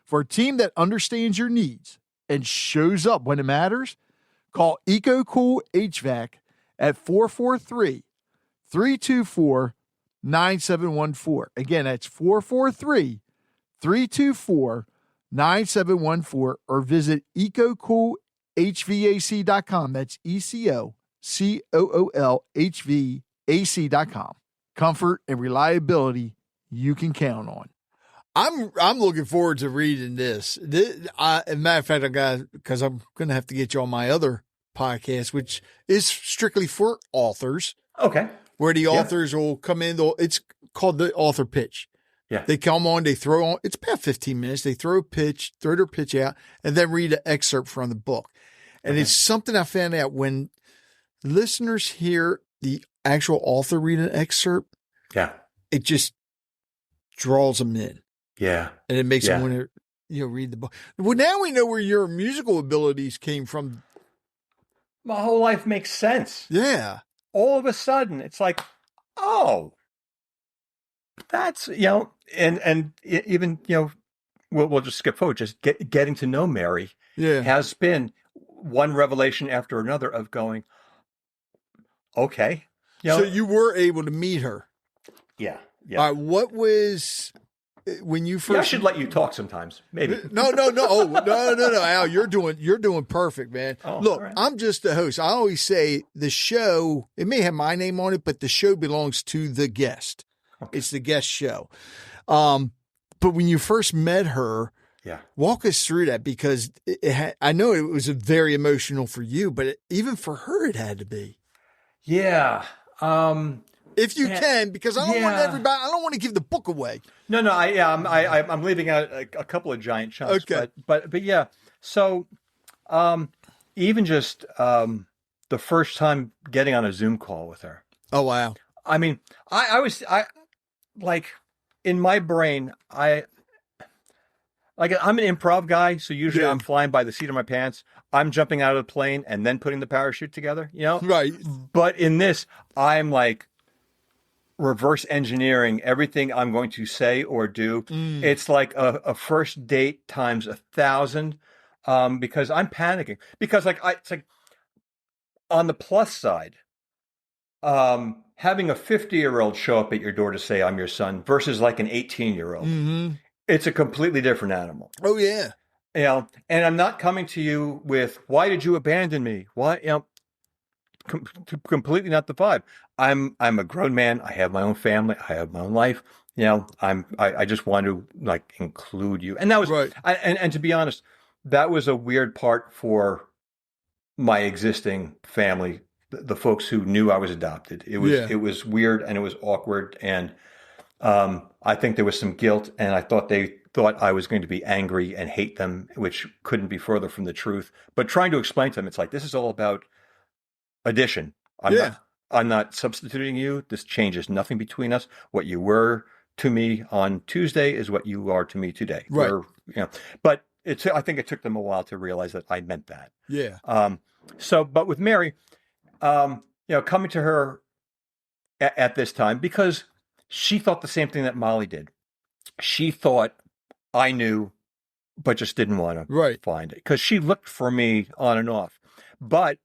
For a team that understands your needs and shows up when it matters, call EcoCool HVAC at 443-324-9714. Again, that's 443-324-9714, or visit EcoCoolHVAC.com. That's EcoCoolHVAC.com. Comfort and reliability you can count on. I'm looking forward to reading this. As a matter of fact, because I'm going to have to get you on my other podcast, which is strictly for authors. Okay. Where the authors will come in. It's called the author pitch. Yeah. They come on, they throw on, it's about 15 minutes. They throw their pitch out, and then read an excerpt from the book. And it's something I found out when listeners hear the actual author read an excerpt. Yeah. It just draws them in. Yeah. And it makes them want to, read the book. Well, now we know where your musical abilities came from. My whole life makes sense. Yeah. All of a sudden, it's like, oh, that's, and even, we'll just skip forward. Just getting to know Mary has been one revelation after another of going, okay. So you were able to meet her. Yeah. Yeah. All right, what was when you first? I should let you talk sometimes. Maybe. No. Oh, no, Al, you're doing perfect, man. Oh, look, right. I'm just the host. I always say the show, it may have my name on it, but the show belongs to the guest. Okay. It's the guest show. But when you first met her, walk us through that, because I know it was very emotional for you, but even for her, it had to be. Yeah. If you can, because I don't want everybody. I don't want to give the book away. No. I'm leaving out a couple of giant chunks. Okay. But yeah. So, even just the first time getting on a Zoom call with her. Oh, wow. I mean, I was like in my brain, I'm an improv guy, so usually Yeah. I'm flying by the seat of my pants. I'm jumping out of the plane and then putting the parachute together, Right. But in this, I'm like reverse engineering everything I'm going to say or do. It's like a first date times 1,000, because I'm panicking. Because it's like on the plus side, having a 50-year-old show up at your door to say I'm your son versus like an 18-year-old, it's a completely different animal. Oh, yeah. And I'm not coming to you with, why did you abandon me? Why, completely not the vibe. I'm a grown man. I have my own family. I have my own life. I just want to like include you. And that was, Right. and to be honest, that was a weird part for my existing family, the folks who knew I was adopted. It was weird and it was awkward. And I think there was some guilt, and I thought they thought I was going to be angry and hate them, which couldn't be further from the truth. But trying to explain to them, it's like, this is all about addition. I'm not substituting you. This changes nothing between us. What you were to me on Tuesday is what you are to me today. Right. But I think it took them a while to realize that I meant that. Yeah. But with Mary, coming to her at this time, because she thought the same thing that Molly did. She thought I knew, but just didn't want to find it, because she looked for me on and off. But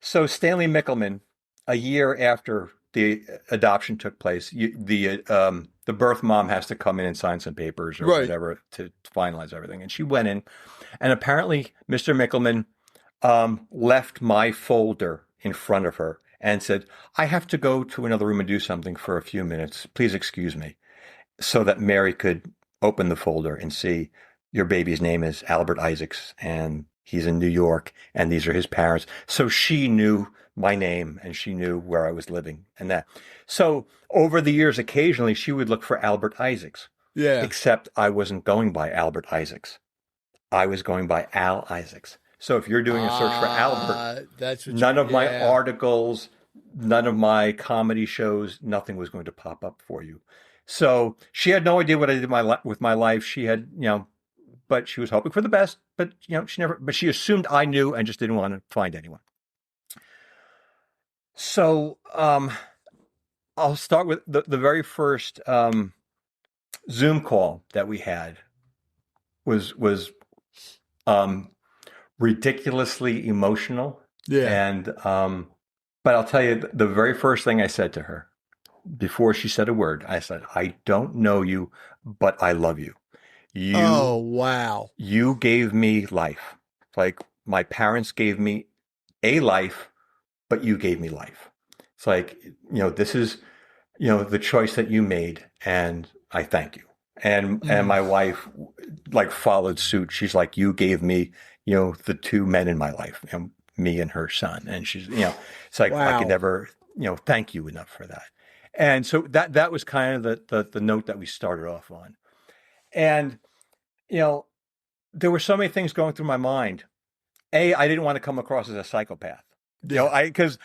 so Stanley Mickelman, a year after the adoption took place, the birth mom has to come in and sign some papers or whatever to finalize everything. And she went in, and apparently Mr. Mickelman left my folder in front of her and said, I have to go to another room and do something for a few minutes. Please excuse me. So that Mary could open the folder and see, your baby's name is Albert Isaacs, and he's in New York, and these are his parents. So she knew my name, and she knew where I was living and that. So over the years, occasionally she would look for Albert Isaacs. Yeah. Except I wasn't going by Albert Isaacs. I was going by Al Isaacs. So if you're doing a search for Albert, none of my articles, none of my comedy shows, nothing was going to pop up for you. So she had no idea what I did with my life. She had, but she was hoping for the best. But she assumed I knew and just didn't want to find anyone. So I'll start with the very first Zoom call that we had was ridiculously emotional. Yeah. And but I'll tell you, the very first thing I said to her before she said a word, I said, I don't know you, but I love you. Oh, wow. You gave me life. Like, my parents gave me a life, but you gave me life. It's like, this is, the choice that you made, and I thank you. And my wife like followed suit. She's like, you gave me, the two men in my life, me and her son. And she's, it's like, I could never, thank you enough for that. And so that was kind of the note that we started off on. And, there were so many things going through my mind. I didn't want to come across as a psychopath. Because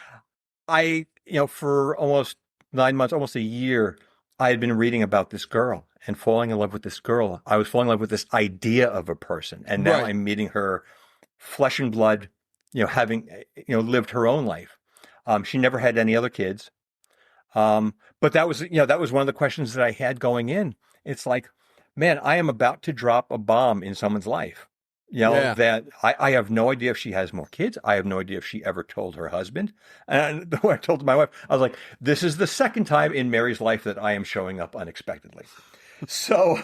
for almost 9 months, almost a year, I had been reading about this girl and falling in love with this girl. I was falling in love with this idea of a person. And now I'm meeting her flesh and blood, having, lived her own life. She never had any other kids. But that was one of the questions that I had going in. It's like, man, I am about to drop a bomb in someone's life. That I have no idea if she has more kids. I have no idea if she ever told her husband. And the way I told my wife, I was like, this is the second time in Mary's life that I am showing up unexpectedly. So,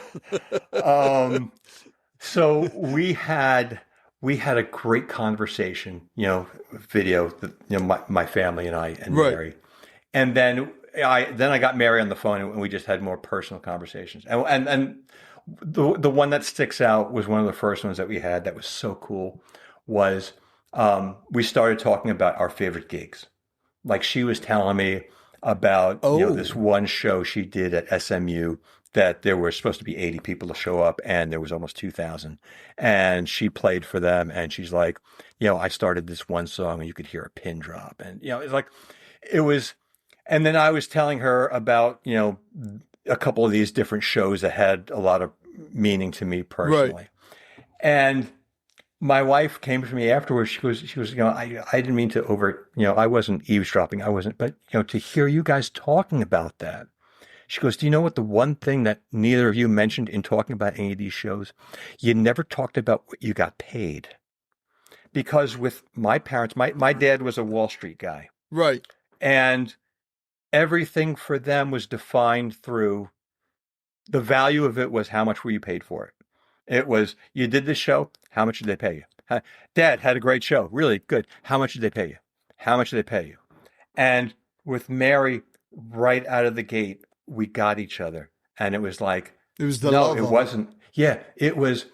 so we had a great conversation, video, my family and I and Mary. And then I got Mary on the phone, and we just had more personal conversations. And the one that sticks out was one of the first ones that we had that was so cool was we started talking about our favorite gigs. Like, she was telling me about this one show she did at SMU that there were supposed to be 80 people to show up, and there was almost 2,000. And she played for them, and she's like, I started this one song, and you could hear a pin drop. And, it's like, it was, and then I was telling her about, a couple of these different shows that had a lot of meaning to me personally. Right. And my wife came to me afterwards. She was, I didn't mean to I wasn't eavesdropping. I wasn't, but, to hear you guys talking about that. She goes, do you know what the one thing that neither of you mentioned in talking about any of these shows? You never talked about what you got paid. Because with my parents, my dad was a Wall Street guy. Right. And everything for them was defined through the value of it was how much were you paid for it. It was, you did this show, how much did they pay you? Dad had a great show, really good. How much did they pay you? How much did they pay you? And with Mary, right out of the gate, we got each other. And it was like, it was the no, love. It wasn't. Yeah, it was,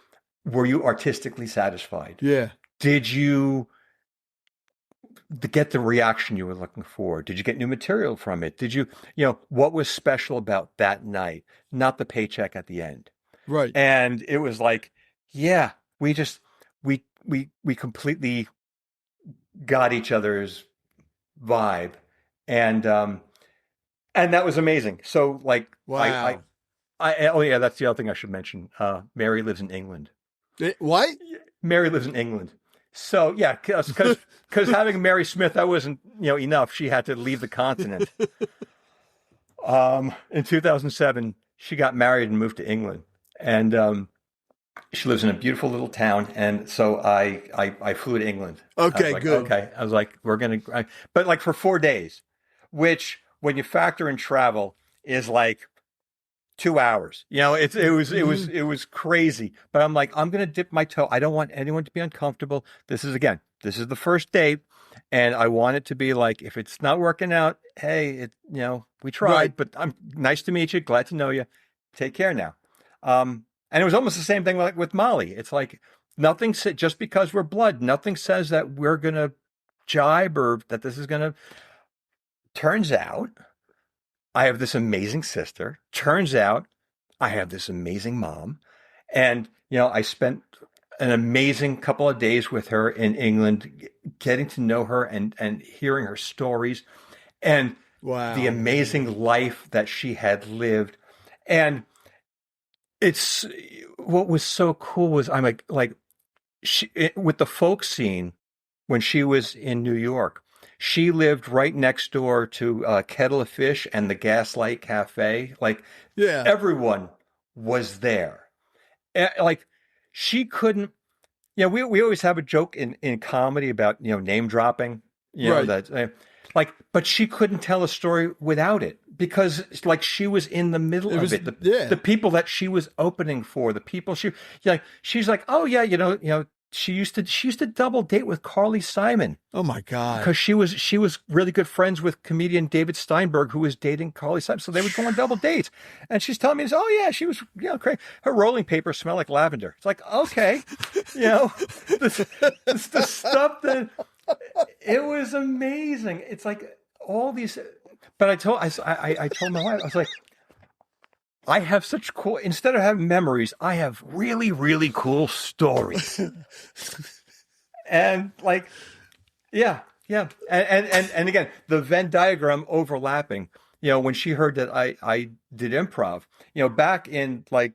were you artistically satisfied? Yeah. Did you get the reaction you were looking for? Did you get new material from it? Did you, what was special about that night? Not the paycheck at the end. Right. And it was like, yeah, we completely got each other's vibe. And that was amazing. So like, wow. oh yeah, that's the other thing I should mention. Mary lives in England. What? Mary lives in England. So yeah, because having Mary Smith, that wasn't enough. She had to leave the continent. In 2007, she got married and moved to England, and she lives in a beautiful little town. And so I flew to England. Okay, good. Okay, I was like, but like for 4 days, which when you factor in travel is like 2 hours. It was crazy. But I'm like, I'm going to dip my toe. I don't want anyone to be uncomfortable. This is the first date. And I want it to be like, if it's not working out, hey, we tried, right. But I'm nice to meet you. Glad to know you. Take care now. And it was almost the same thing like with Molly. It's like nothing, just because we're blood, nothing says that we're going to jibe or that this is going to, turns out, I have this amazing sister. Turns out I have this amazing mom. And, I spent an amazing couple of days with her in England, getting to know her and hearing her stories and wow. the amazing life that she had lived. And it's what was so cool was I'm like with the folk scene when she was in New York. She lived right next door to Kettle of Fish and the Gaslight Cafe. Like, yeah, everyone was there. Like, she couldn't. We always have a joke in comedy about name dropping. Right. But she couldn't tell a story without it because like she was in the middle of it. The people that she was opening for, the people she's like, oh yeah, She used to double date with Carly Simon. Oh my God! Because she was really good friends with comedian David Steinberg, who was dating Carly Simon. So they would go on double dates. And she's telling me, "Oh yeah, she was crazy. Her rolling papers smell like lavender." It's like, okay, the stuff that it was amazing. It's like all these. But I told my wife, I was like, I have such cool, instead of having memories, I have really, really cool stories. And like, yeah. And again, the Venn diagram overlapping, when she heard that I did improv, back in like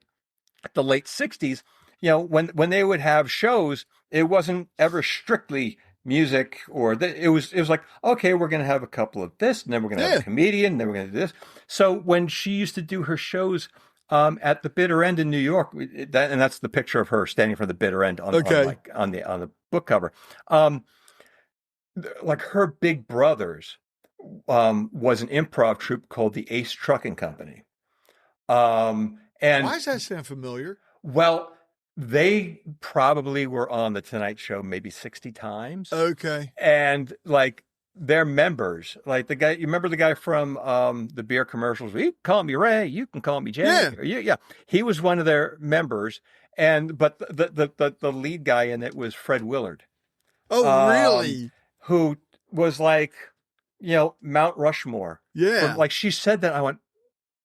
the late 60s, when they would have shows, it wasn't ever strictly music it was like, okay, we're going to have a couple of this, and then we're going to have a comedian, and then we're going to do this. So when she used to do her shows at the Bitter End in New York, and that's the picture of her standing for the Bitter End on the book cover. Like her big brothers was an improv troupe called the Ace Trucking Company. And why does that sound familiar? Well, they probably were on the Tonight Show maybe 60 times. Okay. And like their members, like the guy, you remember the guy from the beer commercials? You can call me Ray, you can call me Jay. Yeah. He was one of their members. But the lead guy in it was Fred Willard. Oh, really? Who was like, Mount Rushmore. Yeah. Like she said that, I went,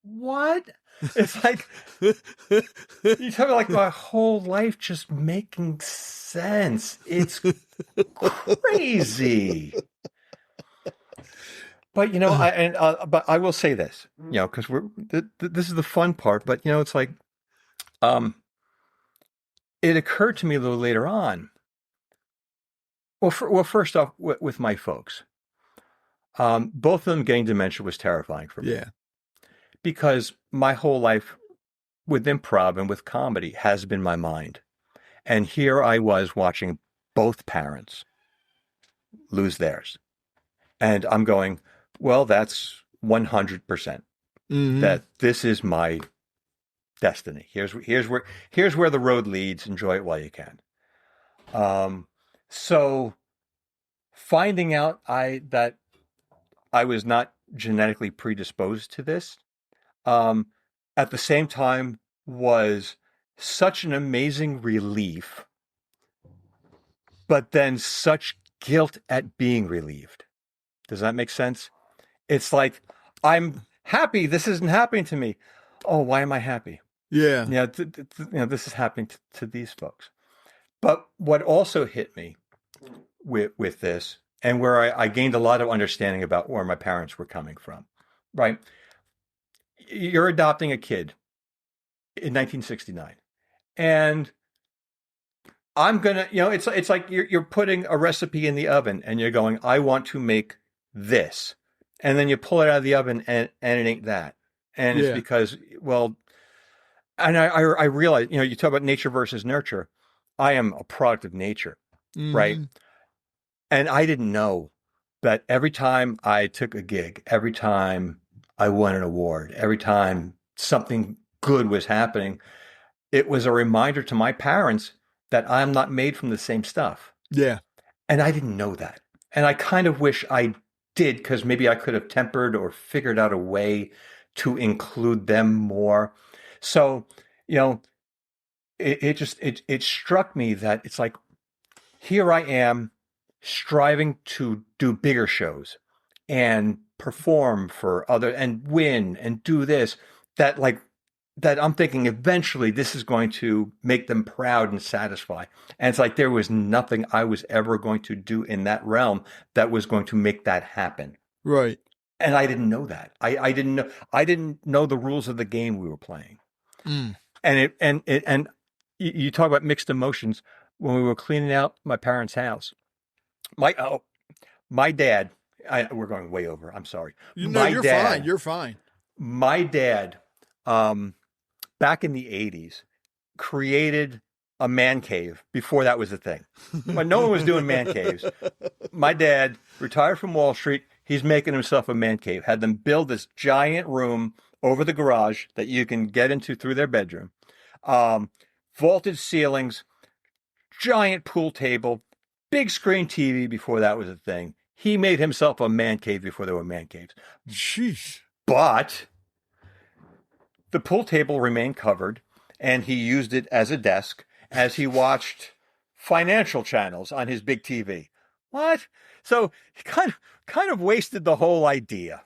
what? It's like, you tell me like my whole life just making sense. It's crazy. But, but I will say this, because this is the fun part, but, it's like, it occurred to me a little later on. Well, first off, with my folks, both of them getting dementia was terrifying for me. Yeah. Because my whole life with improv and with comedy has been my mind. And here I was watching both parents lose theirs. And I'm going, well, that's 100%. That this is my destiny. Here's where the road leads. Enjoy it while you can. So finding out that I was not genetically predisposed to this, at the same time was such an amazing relief, but then such guilt at being relieved. Does that make sense? It's like, I'm happy this isn't happening to me. Oh, why am I happy? Yeah. This is happening to these folks. But what also hit me with this, and where I gained a lot of understanding about where my parents were coming from, right? You're adopting a kid in 1969, and I'm gonna, it's like you're putting a recipe in the oven, and you're going, I want to make this, and then you pull it out of the oven, and it ain't that, and it's because, well, and I realize, you talk about nature versus nurture. I am a product of nature, right? And I didn't know that every time I took a gig, every time I won an award, every time something good was happening, it was a reminder to my parents that I'm not made from the same stuff. Yeah. And I didn't know that. And I kind of wish I did, because maybe I could have tempered or figured out a way to include them more. So, it struck me that it's like, here I am striving to do bigger shows and perform for other and win and do this, that I'm thinking eventually this is going to make them proud and satisfy. And it's like, there was nothing I was ever going to do in that realm that was going to make that happen. Right. And I didn't know that. I didn't know the rules of the game we were playing. And you talk about mixed emotions. When we were cleaning out my parents' house, my dad, we're going way over. I'm sorry. You're fine. You're fine. My dad, back in the 80s, created a man cave before that was a thing. When no one was doing man caves. My dad retired from Wall Street. He's making himself a man cave. Had them build this giant room over the garage that you can get into through their bedroom. Vaulted ceilings, giant pool table, big screen TV before that was a thing. He made himself a man cave before there were man caves. Sheesh. But the pool table remained covered, and he used it as a desk as he watched financial channels on his big TV. What? So he kind of wasted the whole idea.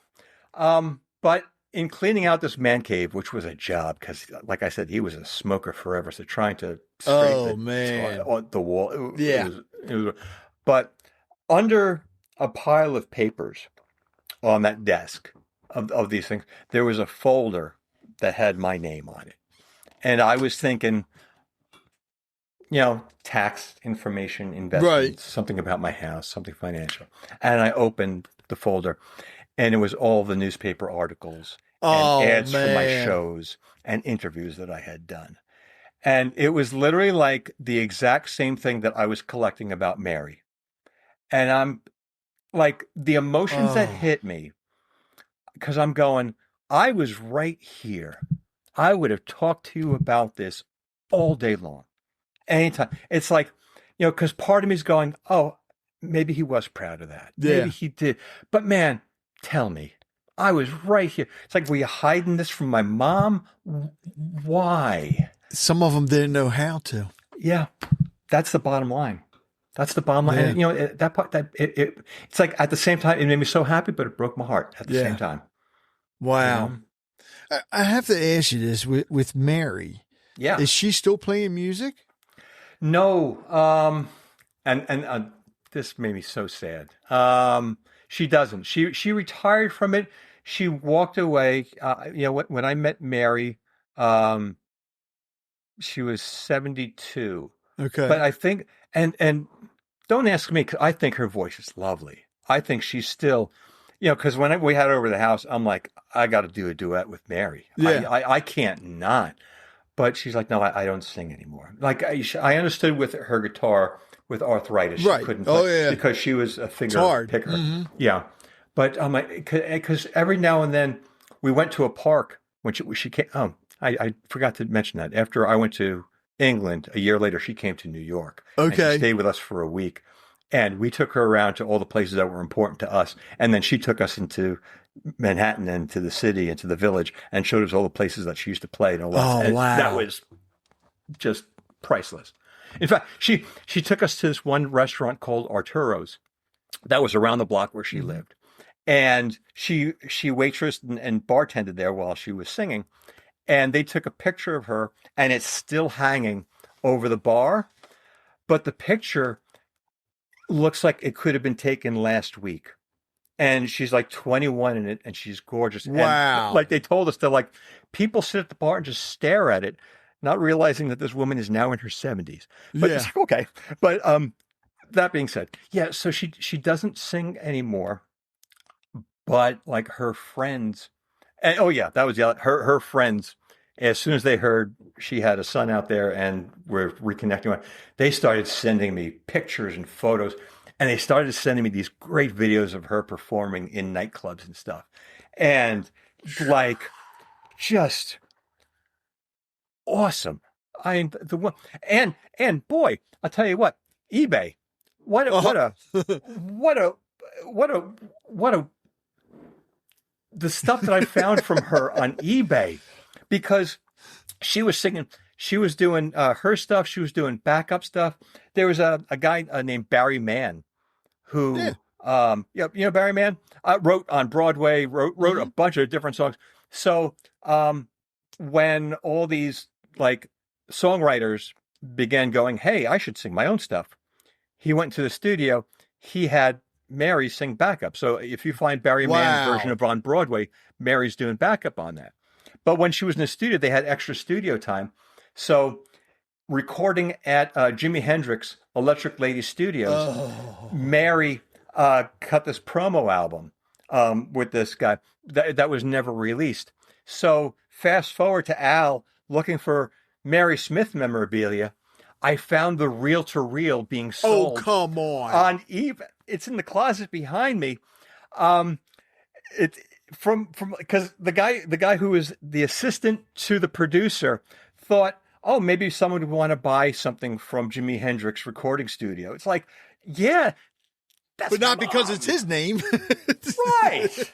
But in cleaning out this man cave, which was a job, because, like I said, he was a smoker forever. So trying to scrape the wall. It was, but under a pile of papers on that desk of these things, there was a folder that had my name on it. And I was thinking, tax information, investments, something about my house, something financial. And I opened the folder, and it was all the newspaper articles and ads for my shows and interviews that I had done. And it was literally like the exact same thing that I was collecting about Mary. And I'm like, the emotions that hit me, because I'm going, I was right here. I would have talked to you about this all day long. Anytime. It's like, because part of me is going, oh, maybe he was proud of that. Yeah. Maybe he did. But man, tell me, I was right here. It's like, were you hiding this from my mom? Why? Some of them didn't know how to. Yeah. That's the bottom line. That's the bottom line. Yeah. And, that part, it's like, at the same time, it made me so happy, but it broke my heart at the same time. Wow. I have to ask you this with Mary. Yeah. Is she still playing music? No. And this made me so sad. She doesn't. She retired from it. She walked away. When I met Mary, she was 72. Okay. But I think, and don't ask me, 'cause I think her voice is lovely. I think she's still, because when we had her over the house, I'm like, I got to do a duet with Mary. Yeah. I can't not. But she's like, no, I don't sing anymore. Like I understood with her guitar with arthritis, Right. She couldn't play yeah. because she was a finger picker. Mm-hmm. Yeah. But I'm like, because every now and then we went to a park when she came. I forgot to mention that. After I went to England, a year later, she came to New York. Okay. And she stayed with us for a week. And we took her around to all the places that were important to us. And then she took us into Manhattan and to the city and to the village and showed us all the places that she used to play. And all that. Oh, And wow. that was just priceless. In fact, she took us to this one restaurant called Arturo's that was around the block where she lived. And she waitressed and bartended there while she was singing. And they took a picture of her and it's still hanging over the bar. But the picture looks like it could have been taken last week. And she's like 21 in it and she's gorgeous. Wow. And like they told us, they're like, people sit at the bar and just stare at it, not realizing that this woman is now in her 70s. But Yeah. it's okay. But that being said, yeah, so she doesn't sing anymore. But like her friends, and oh yeah, that was the other, her friends, as soon as they heard she had a son out there and were reconnecting with, they started sending me pictures and photos, and they started sending me these great videos of her performing in nightclubs and stuff. And like just awesome. The one and boy, I'll tell you what, eBay. What a the stuff that I found from her on eBay, because she was singing, she was doing her stuff, she was doing backup stuff. There was a guy named Barry Mann who, Barry Mann wrote on Broadway, wrote a bunch of different songs. So when all these like songwriters began going, hey, I should sing my own stuff, he went to the studio. He had Mary sing backup. So if you find Barry Mann's version of on Broadway, Mary's doing backup on that. But when she was in the studio, they had extra studio time. So recording at Jimi Hendrix Electric Lady Studios, Mary cut this promo album with this guy that was never released. So fast forward to Al looking for Mary Smith memorabilia. I found the reel-to-reel being sold. Oh, come on eBay. It's in the closet behind me. It from because the guy who was the assistant to the producer thought, oh, maybe someone would want to buy something from Jimi Hendrix recording studio. It's like, yeah, that's but not because it's his name, right?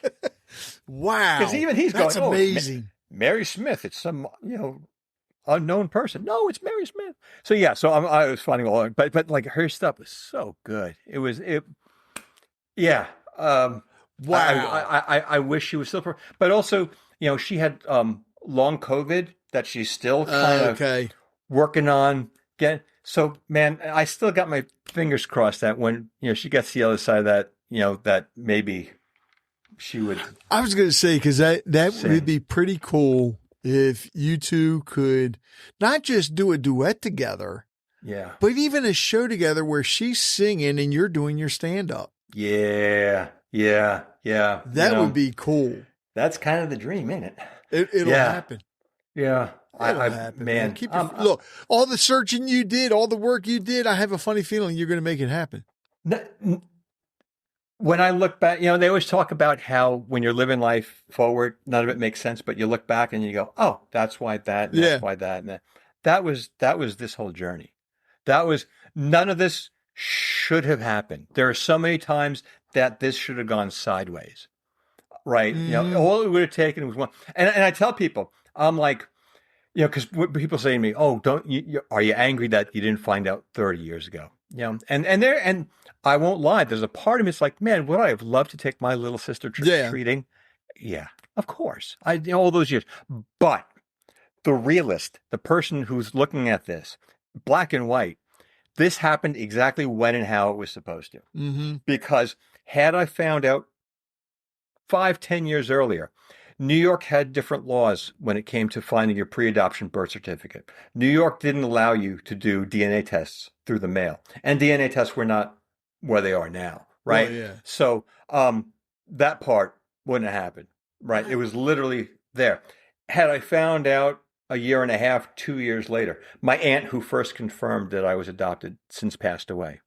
Wow, because even he's that's going, amazing. Mary Smith. It's some unknown person. No, it's Mary Smith. So yeah, so I was finding all, but like her stuff was so good. Yeah. Wow. I wish she was still, but also, she had long COVID that she's still kind of working on again. So man, I still got my fingers crossed that when, she gets the other side of that, that maybe she would. I was going to say, because that sing. would be pretty cool if you two could not just do a duet together, yeah, but even a show together where she's singing and you're doing your stand-up. Yeah. That would be cool. That's kind of the dream, ain't it? It'll happen. Yeah. It'll happen, man. Look, all the searching you did, all the work you did, I have a funny feeling you're going to make it happen. When I look back, they always talk about how when you're living life forward, none of it makes sense, but you look back and you go, oh, that's why that, and that's why that, and that. That was this whole journey. None of this should have happened. There are so many times that this should have gone sideways, right? All it would have taken was one. And I tell people, I'm like, because people say to me, oh, are you angry that you didn't find out 30 years ago? And I won't lie. There's a part of me that's like, man, would I have loved to take my little sister trick-or-treating? Yeah. Of course. All those years. But the realist, the person who's looking at this, black and white, this happened exactly when and how it was supposed to. Mm-hmm. Because had I found out 5-10 years earlier, New York had different laws when it came to finding your pre-adoption birth certificate. New York didn't allow you to do DNA tests through the mail. And DNA tests were not where they are now, right? Well, yeah. So that part wouldn't have happened, right? It was literally there. Had I found out a year and a half, 2 years later, my aunt who first confirmed that I was adopted since passed away.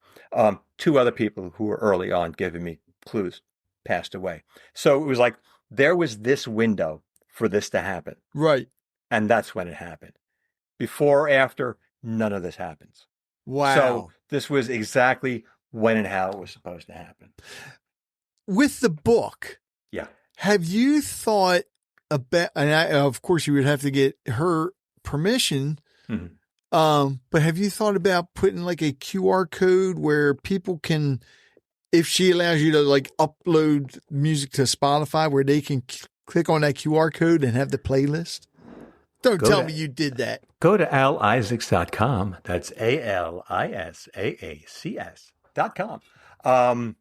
2 other people who were early on giving me clues passed away. So it was like there was this window for this to happen. Right. And that's when it happened. Before or after, none of this happens. Wow. So this was exactly when and how it was supposed to happen. With the book, Yeah. have you thought about, and of course you would have to get her permission, but have you thought about putting like a QR code where people can, if she allows you to like upload music to Spotify, where they can click on that QR code and have the playlist? Don't tell me you did that. Go to alisaacs.com. That's ALISAACS.com.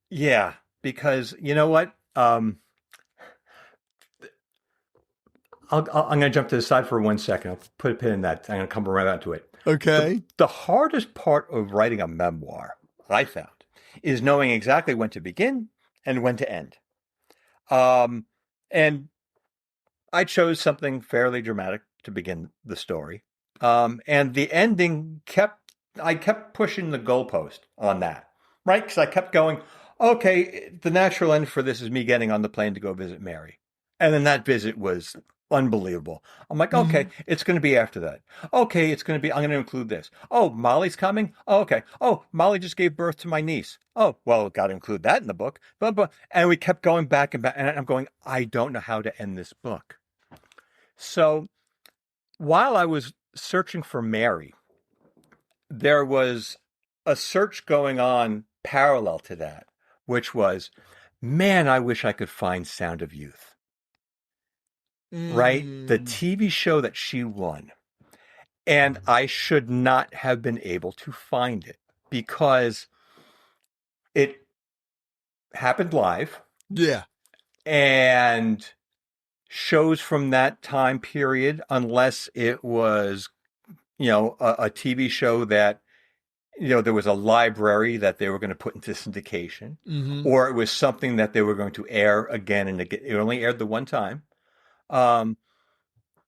Yeah, because you know what? I'm going to jump to the side for 1 second. I'll put a pin in that. I'm going to come around to it. Okay. The hardest part of writing a memoir, I found, is knowing exactly when to begin and when to end. And I chose something fairly dramatic to begin the story. And the ending I kept pushing the goalpost on that, right? Because I kept going, okay, the natural end for this is me getting on the plane to go visit Mary. And then that visit was unbelievable. I'm like, okay, it's going to be after that. Okay, I'm going to include this. Oh, Molly's coming? Oh, okay. Oh, Molly just gave birth to my niece. Oh, well, got to include that in the book. And we kept going back and back. And I'm going, I don't know how to end this book. So while I was searching for Mary, there was a search going on parallel to that, which was, man, I wish I could find Sound of Youth. Right? The TV show that she won. And I should not have been able to find it because it happened live. Yeah. And shows from that time period, unless it was, a TV show that, there was a library that they were going to put into syndication, or it was something that they were going to air again and again. It only aired the one time.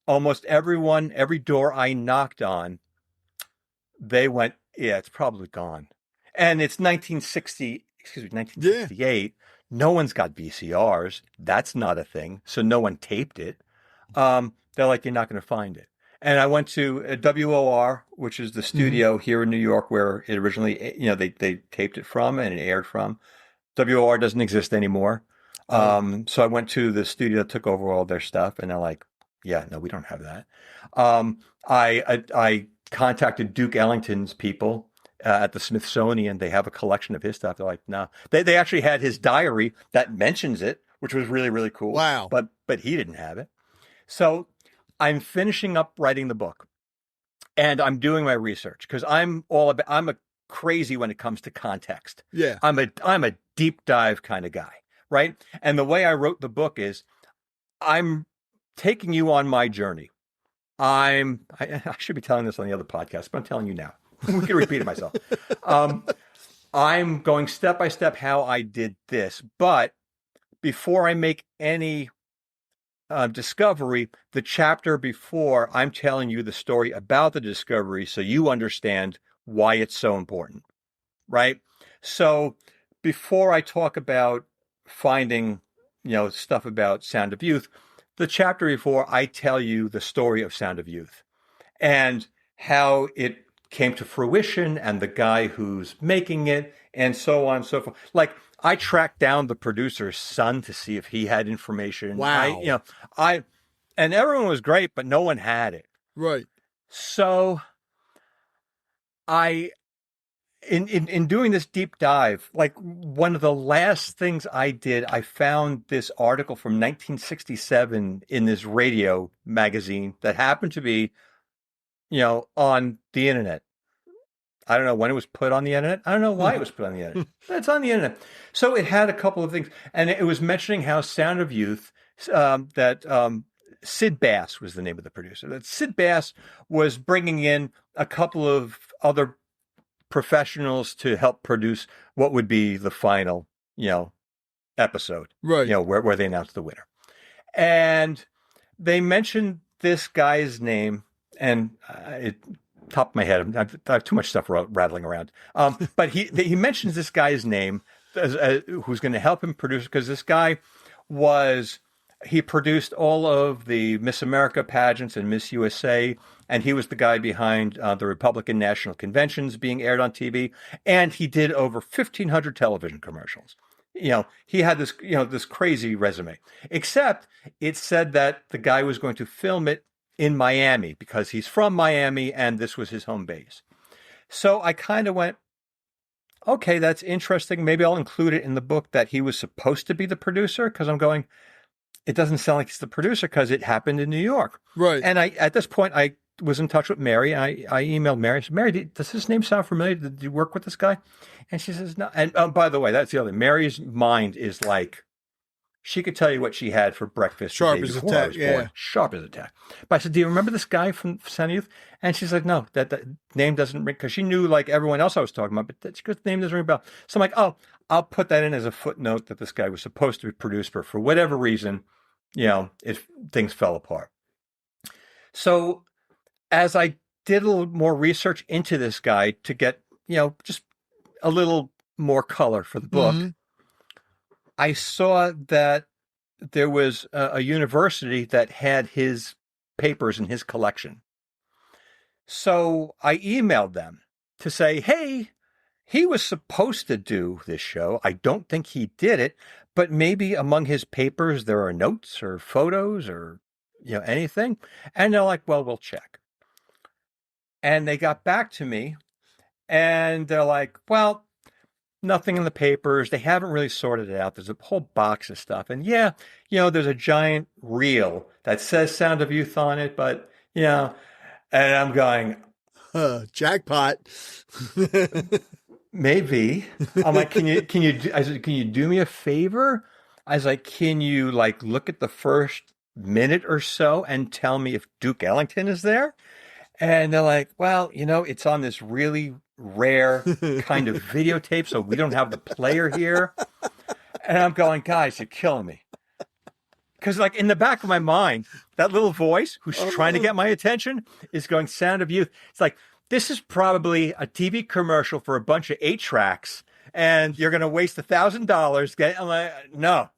Almost every door I knocked on, they went, yeah, it's probably gone. And it's 1968. Yeah. No one's got VCRs. That's not a thing. So no one taped it. They're like, you're not going to find it. And I went to WOR, which is the studio here in New York where it originally, they taped it from and it aired from. WOR doesn't exist anymore. So I went to the studio that took over all their stuff, and they're like, yeah, no, we don't have that. I contacted Duke Ellington's people at the Smithsonian. They have a collection of his stuff. They're like, no. They actually had his diary that mentions it, which was really, really cool. Wow. But he didn't have it. So I'm finishing up writing the book, and I'm doing my research because I'm a crazy when it comes to context. Yeah. I'm a deep dive kind of guy. Right. And the way I wrote the book is I'm taking you on my journey. I should be telling this on the other podcast, but I'm telling you now. We can repeat it myself. I'm going step by step how I did this. But before I make any discovery, the chapter before, I'm telling you the story about the discovery so you understand why it's so important. Right. So before I talk about finding, stuff about Sound of Youth, the chapter before, I tell you the story of Sound of Youth and how it came to fruition and the guy who's making it and so on and so forth. Like, I tracked down the producer's son to see if he had information. Wow. And everyone was great, but no one had it. Right. So in doing this deep dive, like one of the last things I did, I found this article from 1967 in this radio magazine that happened to be, on the internet. I don't know when it was put on the internet. I don't know why it was put on the internet. But it's on the internet. So it had a couple of things, and it was mentioning how Sound of Youth, that Sid Bass was the name of the producer. That Sid Bass was bringing in a couple of other professionals to help produce what would be the final, episode, Right. Where they announced the winner. And they mentioned this guy's name, and top of my head, I have too much stuff rattling around. But he mentions this guy's name who's going to help him produce, because this guy he produced all of the Miss America pageants and Miss USA, and he was the guy behind the Republican National Conventions being aired on TV, and he did over 1,500 television commercials. He had this, this crazy resume, except it said that the guy was going to film it in Miami because he's from Miami and this was his home base. So I kind of went, okay, that's interesting. Maybe I'll include it in the book that he was supposed to be the producer, because I'm going, it doesn't sound like he's the producer because it happened in New York. Right. And at this point, I was in touch with Mary. I emailed Mary. I said, Mary, does this name sound familiar? Did you work with this guy? And she says, no. And by the way, that's the other thing. Mary's mind is like, she could tell you what she had for breakfast. Sharp as a tack, yeah. Sharp as a tack. But I said, do you remember this guy from Sound of Youth? And she's like, no, that name doesn't ring, because she knew like everyone else I was talking about, but the name doesn't ring a bell. So I'm like, oh, I'll put that in as a footnote that this guy was supposed to be produced, but for whatever reason, if things fell apart. So as I did a little more research into this guy to get, just a little more color for the book, mm-hmm. I saw that there was a university that had his papers in his collection. So I emailed them to say, hey, he was supposed to do this show. I don't think he did it, but maybe among his papers there are notes or photos or, anything. And they're like, well, we'll check. And they got back to me and they're like, well, nothing in the papers. They haven't really sorted it out. There's a whole box of stuff. And there's a giant reel that says Sound of Youth on it, but, and I'm going, jackpot. Maybe. I'm like, can you do me a favor? I was like, can you look at the first minute or so and tell me if Duke Ellington is there? And they're like, well, it's on this really rare kind of videotape, so we don't have the player here. And I'm going, guys, you're killing me. Because in the back of my mind, that little voice who's trying to get my attention is going, Sound of Youth. It's like, this is probably a TV commercial for a bunch of 8-tracks, and you're going to waste $1,000. I'm like, no,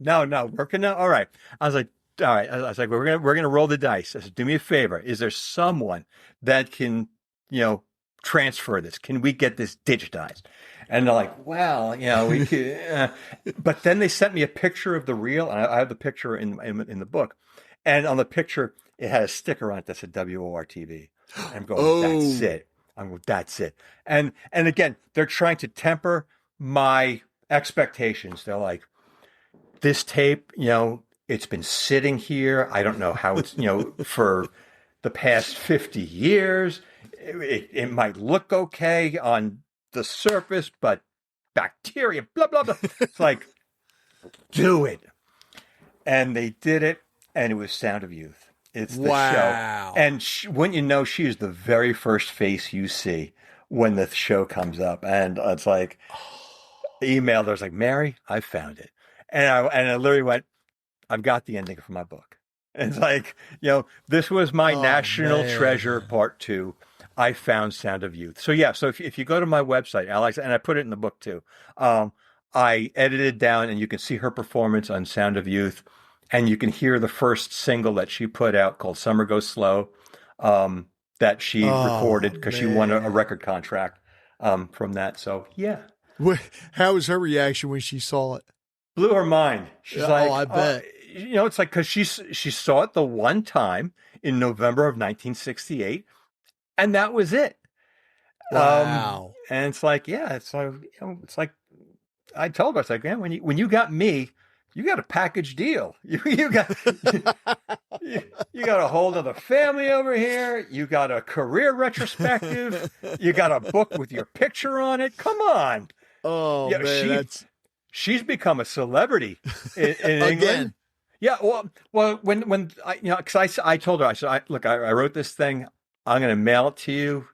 we're going to, all right. I was like, all right. I was like, we're going to roll the dice. I said, do me a favor. Is there someone that can, transfer this? Can we get this digitized? And they're like, well, we could. But then they sent me a picture of the reel, and I have the picture in the book. And on the picture, it had a sticker on it that said WORTV. I'm going, that's it. That's it. And again, they're trying to temper my expectations. They're like, this tape, it's been sitting here. I don't know how it's, for the past 50 years. It might look okay on the surface, but bacteria, blah, blah, blah. It's like, do it. And they did it, and it was Sound of Youth. It's the show. And wouldn't you know, she is the very first face you see when the show comes up. And it's like, emailed her. I was like, Mary, I found it. And I literally went, I've got the ending for my book. And it's like, this was my national treasure part 2. I found Sound of Youth. So yeah, so if you go to my website, Alex, and I put it in the book too, I edited down and you can see her performance on Sound of Youth. And you can hear the first single that she put out called Summer Goes Slow, that she recorded because she won a record contract from that. So, yeah. How was her reaction when she saw it? Blew her mind. She's like, I bet. It's like, because she saw it the one time in November of 1968, and that was it. Wow. And it's like, yeah, it's like, it's like I told her, I was like, man, when you got me, you got a package deal. You got you got a whole other family over here. You got a career retrospective. You got a book with your picture on it. Come on. Oh, man, she's become a celebrity in again. England. Yeah, well, when I, because I told her, I said, look, I wrote this thing. I'm going to mail it to you.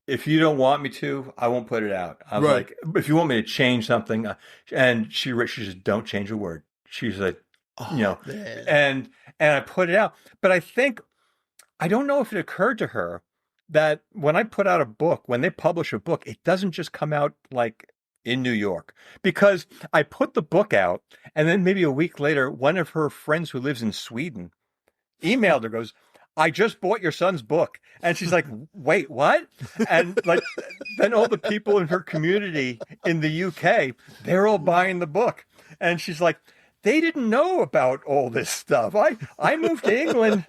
If you don't want me to, I won't put it out. I was like, if you want me to change something, and she just don't change a word. She's like, man. and I put it out. But I don't know if it occurred to her that when I put out a book, when they publish a book, it doesn't just come out like in New York, because I put the book out, and then maybe a week later, one of her friends who lives in Sweden emailed her, goes, I just bought your son's book. And she's like, wait, what? And like, then all the people in her community in the UK, they're all buying the book. And she's like, they didn't know about all this stuff. I moved to England.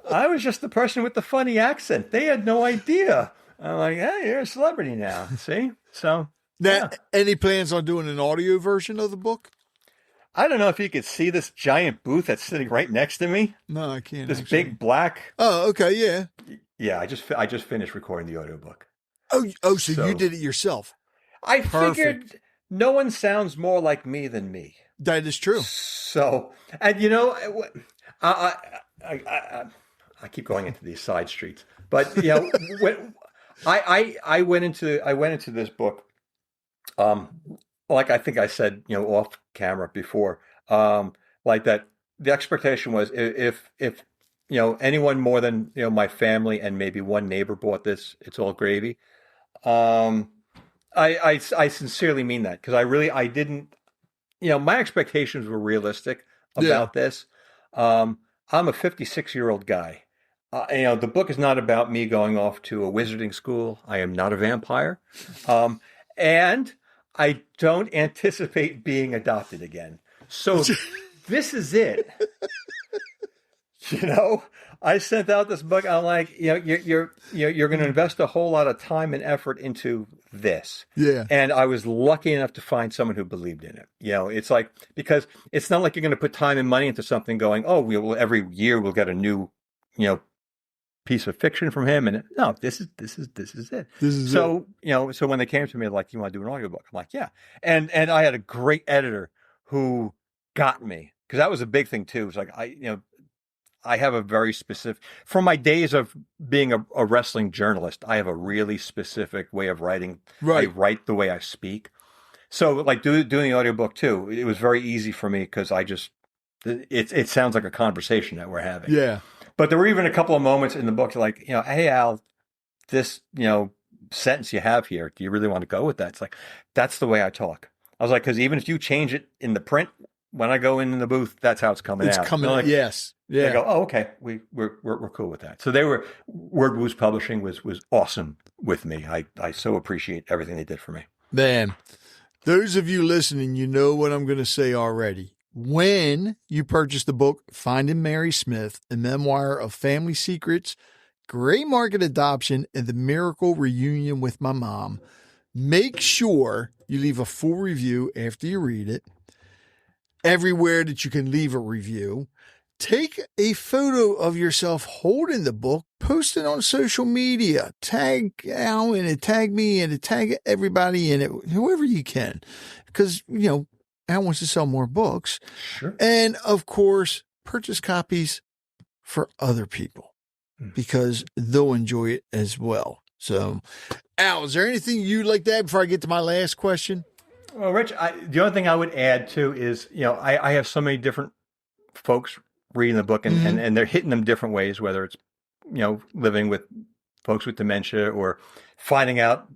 I was just the person with the funny accent. They had no idea. I'm like, hey, you're a celebrity now. See? So now, any plans on doing an audio version of the book? I don't know if you could see this giant booth that's sitting right next to me. No, I can't. This big black. Oh, okay, yeah. Yeah, I just finished recording the audiobook. Oh, so you did it yourself. I figured no one sounds more like me than me. That is true. So, and I keep going into these side streets, but when I went into this book, like I think I said, off camera before, like that, the expectation was if anyone more than, my family and maybe one neighbor bought this, it's all gravy. I sincerely mean that, because I didn't, my expectations were realistic about this. I'm a 56-year-old guy. The book is not about me going off to a wizarding school. I am not a vampire. And I don't anticipate being adopted again. So this is it. I sent out this book. I'm like, you're going to invest a whole lot of time and effort into this. Yeah. And I was lucky enough to find someone who believed in it. It's like, because it's not like you're going to put time and money into something going, oh, every year we'll get a new, piece of fiction from him. And no, this is it. So when they came to me like, you want to do an audiobook? I'm like, yeah. And I had a great editor who got me, because that was a big thing too. It's like, I have a very specific, from my days of being a wrestling journalist, I have a really specific way of writing. Right. I write the way I speak. So like doing the audiobook too, it was very easy for me, because it sounds like a conversation that we're having. Yeah. But there were even a couple of moments in the book like, hey, Al, this, sentence you have here, do you really want to go with that? It's like, that's the way I talk. I was like, because even if you change it in the print, when I go in the booth, that's how it's coming out. It's coming out. Yes. Yeah. They go, oh, okay. We're cool with that. So Word Woos Publishing was awesome with me. I so appreciate everything they did for me. Man, those of you listening, you know what I'm going to say already. When you purchase the book, Finding Mary Smith, a memoir of family secrets, gray market adoption, and the miracle reunion with my mom, make sure you leave a full review after you read it. Everywhere that you can leave a review, take a photo of yourself holding the book, post it on social media, tag Al in it, tag me in it, tag everybody in it, whoever you can, because, Al wants to sell more books. Sure. And of course, purchase copies for other people, because they'll enjoy it as well. So, Al, is there anything you'd like to add before I get to my last question? Well, Rich, the only thing I would add too is, I have so many different folks reading the book, and they're hitting them different ways, whether it's, living with folks with dementia, or finding out,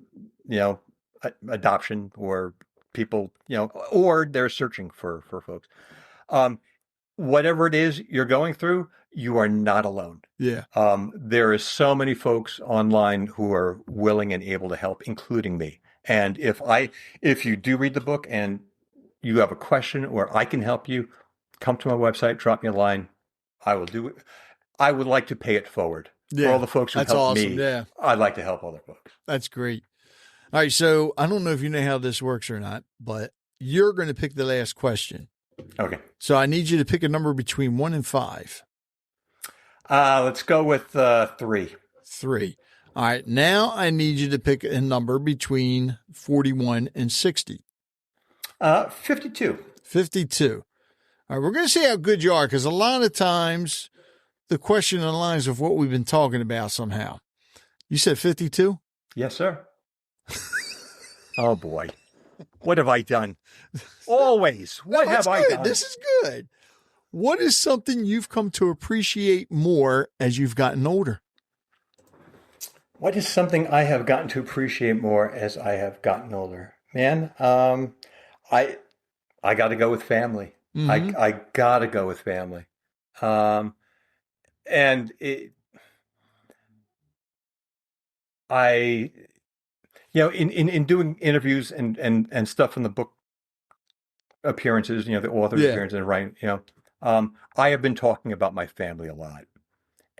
adoption, or people, or they're searching for folks. Whatever it is you're going through, you are not alone. Yeah. There is so many folks online who are willing and able to help, including me. And if you do read the book and you have a question, or I can help you, come to my website, drop me a line. I will do it. I would like to pay it forward. For all the folks who that's helped awesome. me, Yeah. I'd like to help other folks. That's great. All right. So I don't know if you know how this works or not, but you're going to pick the last question. Okay. So I need you to pick a number between 1 and 5. Let's go with 3. 3. All right. Now I need you to pick a number between 41 and 60. 52. 52. All right. We're going to see how good you are, because a lot of times the question aligns with what we've been talking about somehow. You said 52? Yes, sir. Oh, boy. What have I done? Always. What have I done? This is good. What is something you've come to appreciate more as you've gotten older? What is something I have gotten to appreciate more as I have gotten older? Man, I got to go with family. Mm-hmm. I got to go with family. And in doing interviews and stuff in the book appearances, the author's appearances and writing, I have been talking about my family a lot.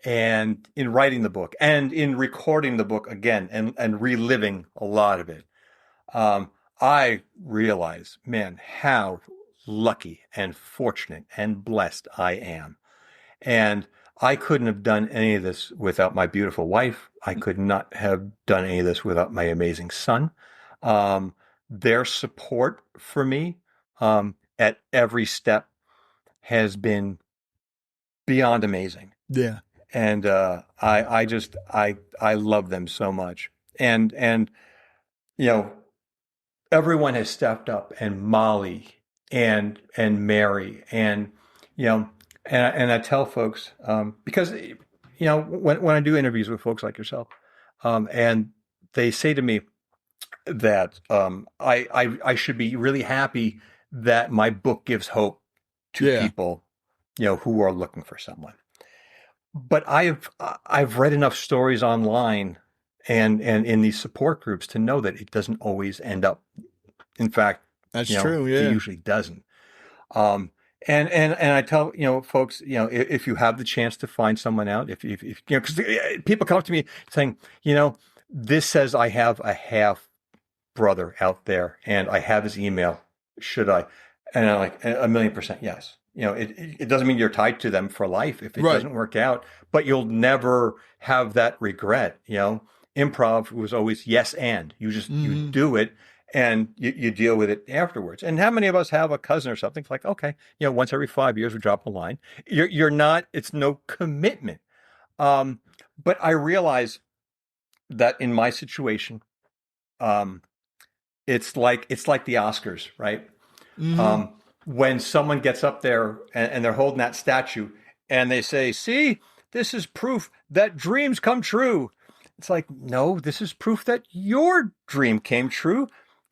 And in writing the book and in recording the book again and reliving a lot of it, I realize, man, how lucky and fortunate and blessed I am. And I couldn't have done any of this without my beautiful wife. I could not have done any of this without my amazing son. Their support for me at every step has been beyond amazing. Yeah. And I love them so much. And everyone has stepped up, and Molly and Mary and I tell folks, because when I do interviews with folks like yourself, and they say to me that I should be really happy that my book gives hope to people, who are looking for someone. But I've read enough stories online and in these support groups to know that it doesn't always end up. In fact, that's true. Yeah, it usually doesn't. And I tell folks, if you have the chance to find someone out, if because people come up to me saying, this says I have a half brother out there and I have his email. Should I? And I'm like, 1,000,000% yes. It doesn't mean you're tied to them for life if it doesn't work out, but you'll never have that regret. Improv was always yes and. You just you do it and you deal with it afterwards. And how many of us have a cousin or something? It's like, okay, once every 5 years we drop a line. You're not. It's no commitment. But I realize that in my situation, it's like the Oscars, right? Mm-hmm. When someone gets up there and they're holding that statue and they say, see, this is proof that dreams come true. It's like, no, this is proof that your dream came true,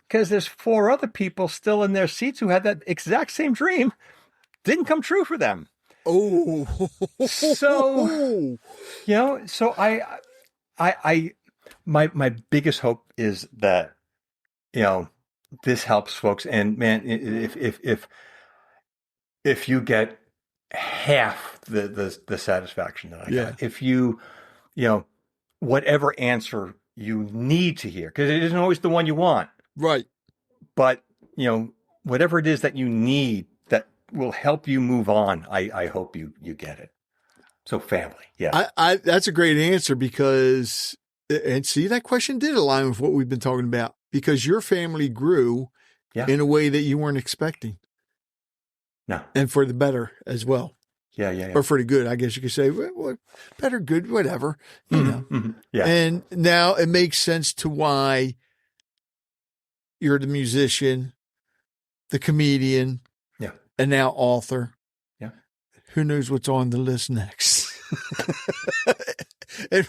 because there's 4 other people still in their seats who had that exact same dream. Didn't come true for them. Oh, so, so my biggest hope is that, this helps folks. And man, if you get half the satisfaction that I got, if you, whatever answer you need to hear, because it isn't always the one you want. Right. But, whatever it is that you need that will help you move on, I hope you get it. So family. Yeah. That's a great answer, because, and see, that question did align with what we've been talking about, because your family grew in a way that you weren't expecting. No. And for the better as well. Yeah. Or for the good, I guess you could say, well, better, good, whatever, Mm-hmm. Yeah. And now it makes sense to why you're the musician, the comedian, and now author. Yeah. Who knows what's on the list next? And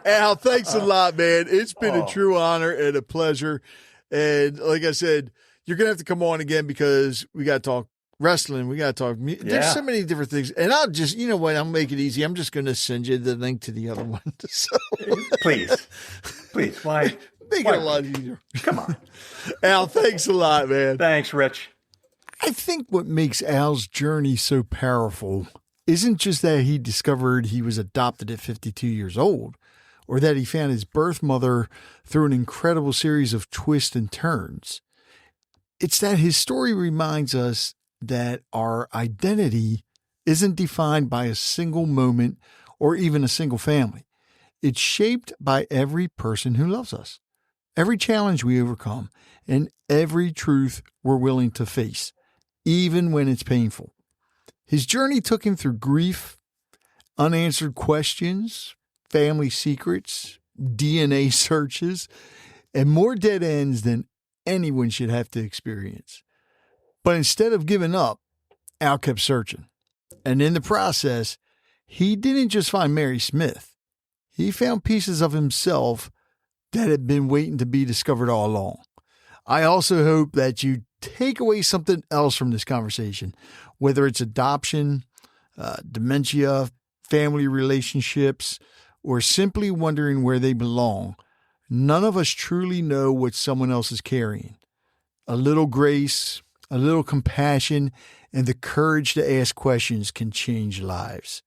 Al, thanks a lot, man. It's been a true honor and a pleasure. And like I said, you're going to have to come on again, because we got to talk wrestling. We got to talk. There's so many different things. And I'll just, I'll make it easy. I'm just going to send you the link to the other one. So. Please. Why? Make it a lot easier. Come on. Al, thanks a lot, man. Thanks, Rich. I think what makes Al's journey so powerful isn't just that he discovered he was adopted at 52 years old, or that he found his birth mother through an incredible series of twists and turns. It's that his story reminds us that our identity isn't defined by a single moment or even a single family. It's shaped by every person who loves us, every challenge we overcome, and every truth we're willing to face, even when it's painful. His journey took him through grief, unanswered questions, family secrets, DNA searches, and more dead ends than anyone should have to experience. But instead of giving up, Al kept searching. And in the process, he didn't just find Mary Smith. He found pieces of himself that had been waiting to be discovered all along. I also hope that you take away something else from this conversation, whether it's adoption, dementia, family relationships, or simply wondering where they belong. None of us truly know what someone else is carrying. A little grace, a little compassion, and the courage to ask questions can change lives.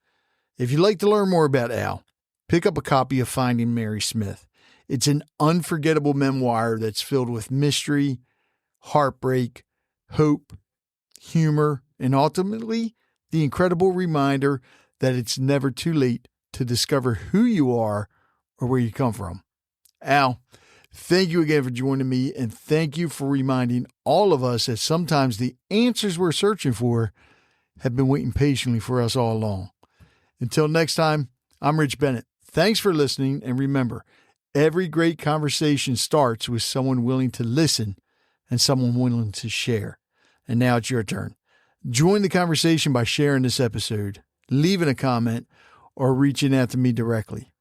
If you'd like to learn more about Al, pick up a copy of Finding Mary Smith. It's an unforgettable memoir that's filled with mystery, heartbreak, hope, humor, and ultimately the incredible reminder that it's never too late to discover who you are or where you come from. Al, thank you again for joining me, and thank you for reminding all of us that sometimes the answers we're searching for have been waiting patiently for us all along. Until next time, I'm Rich Bennett. Thanks for listening, and remember, every great conversation starts with someone willing to listen and someone willing to share. And now it's your turn. Join the conversation by sharing this episode, leaving a comment, or reaching out to me directly.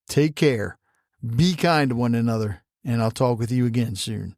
Take care, be kind to one another, and I'll talk with you again soon.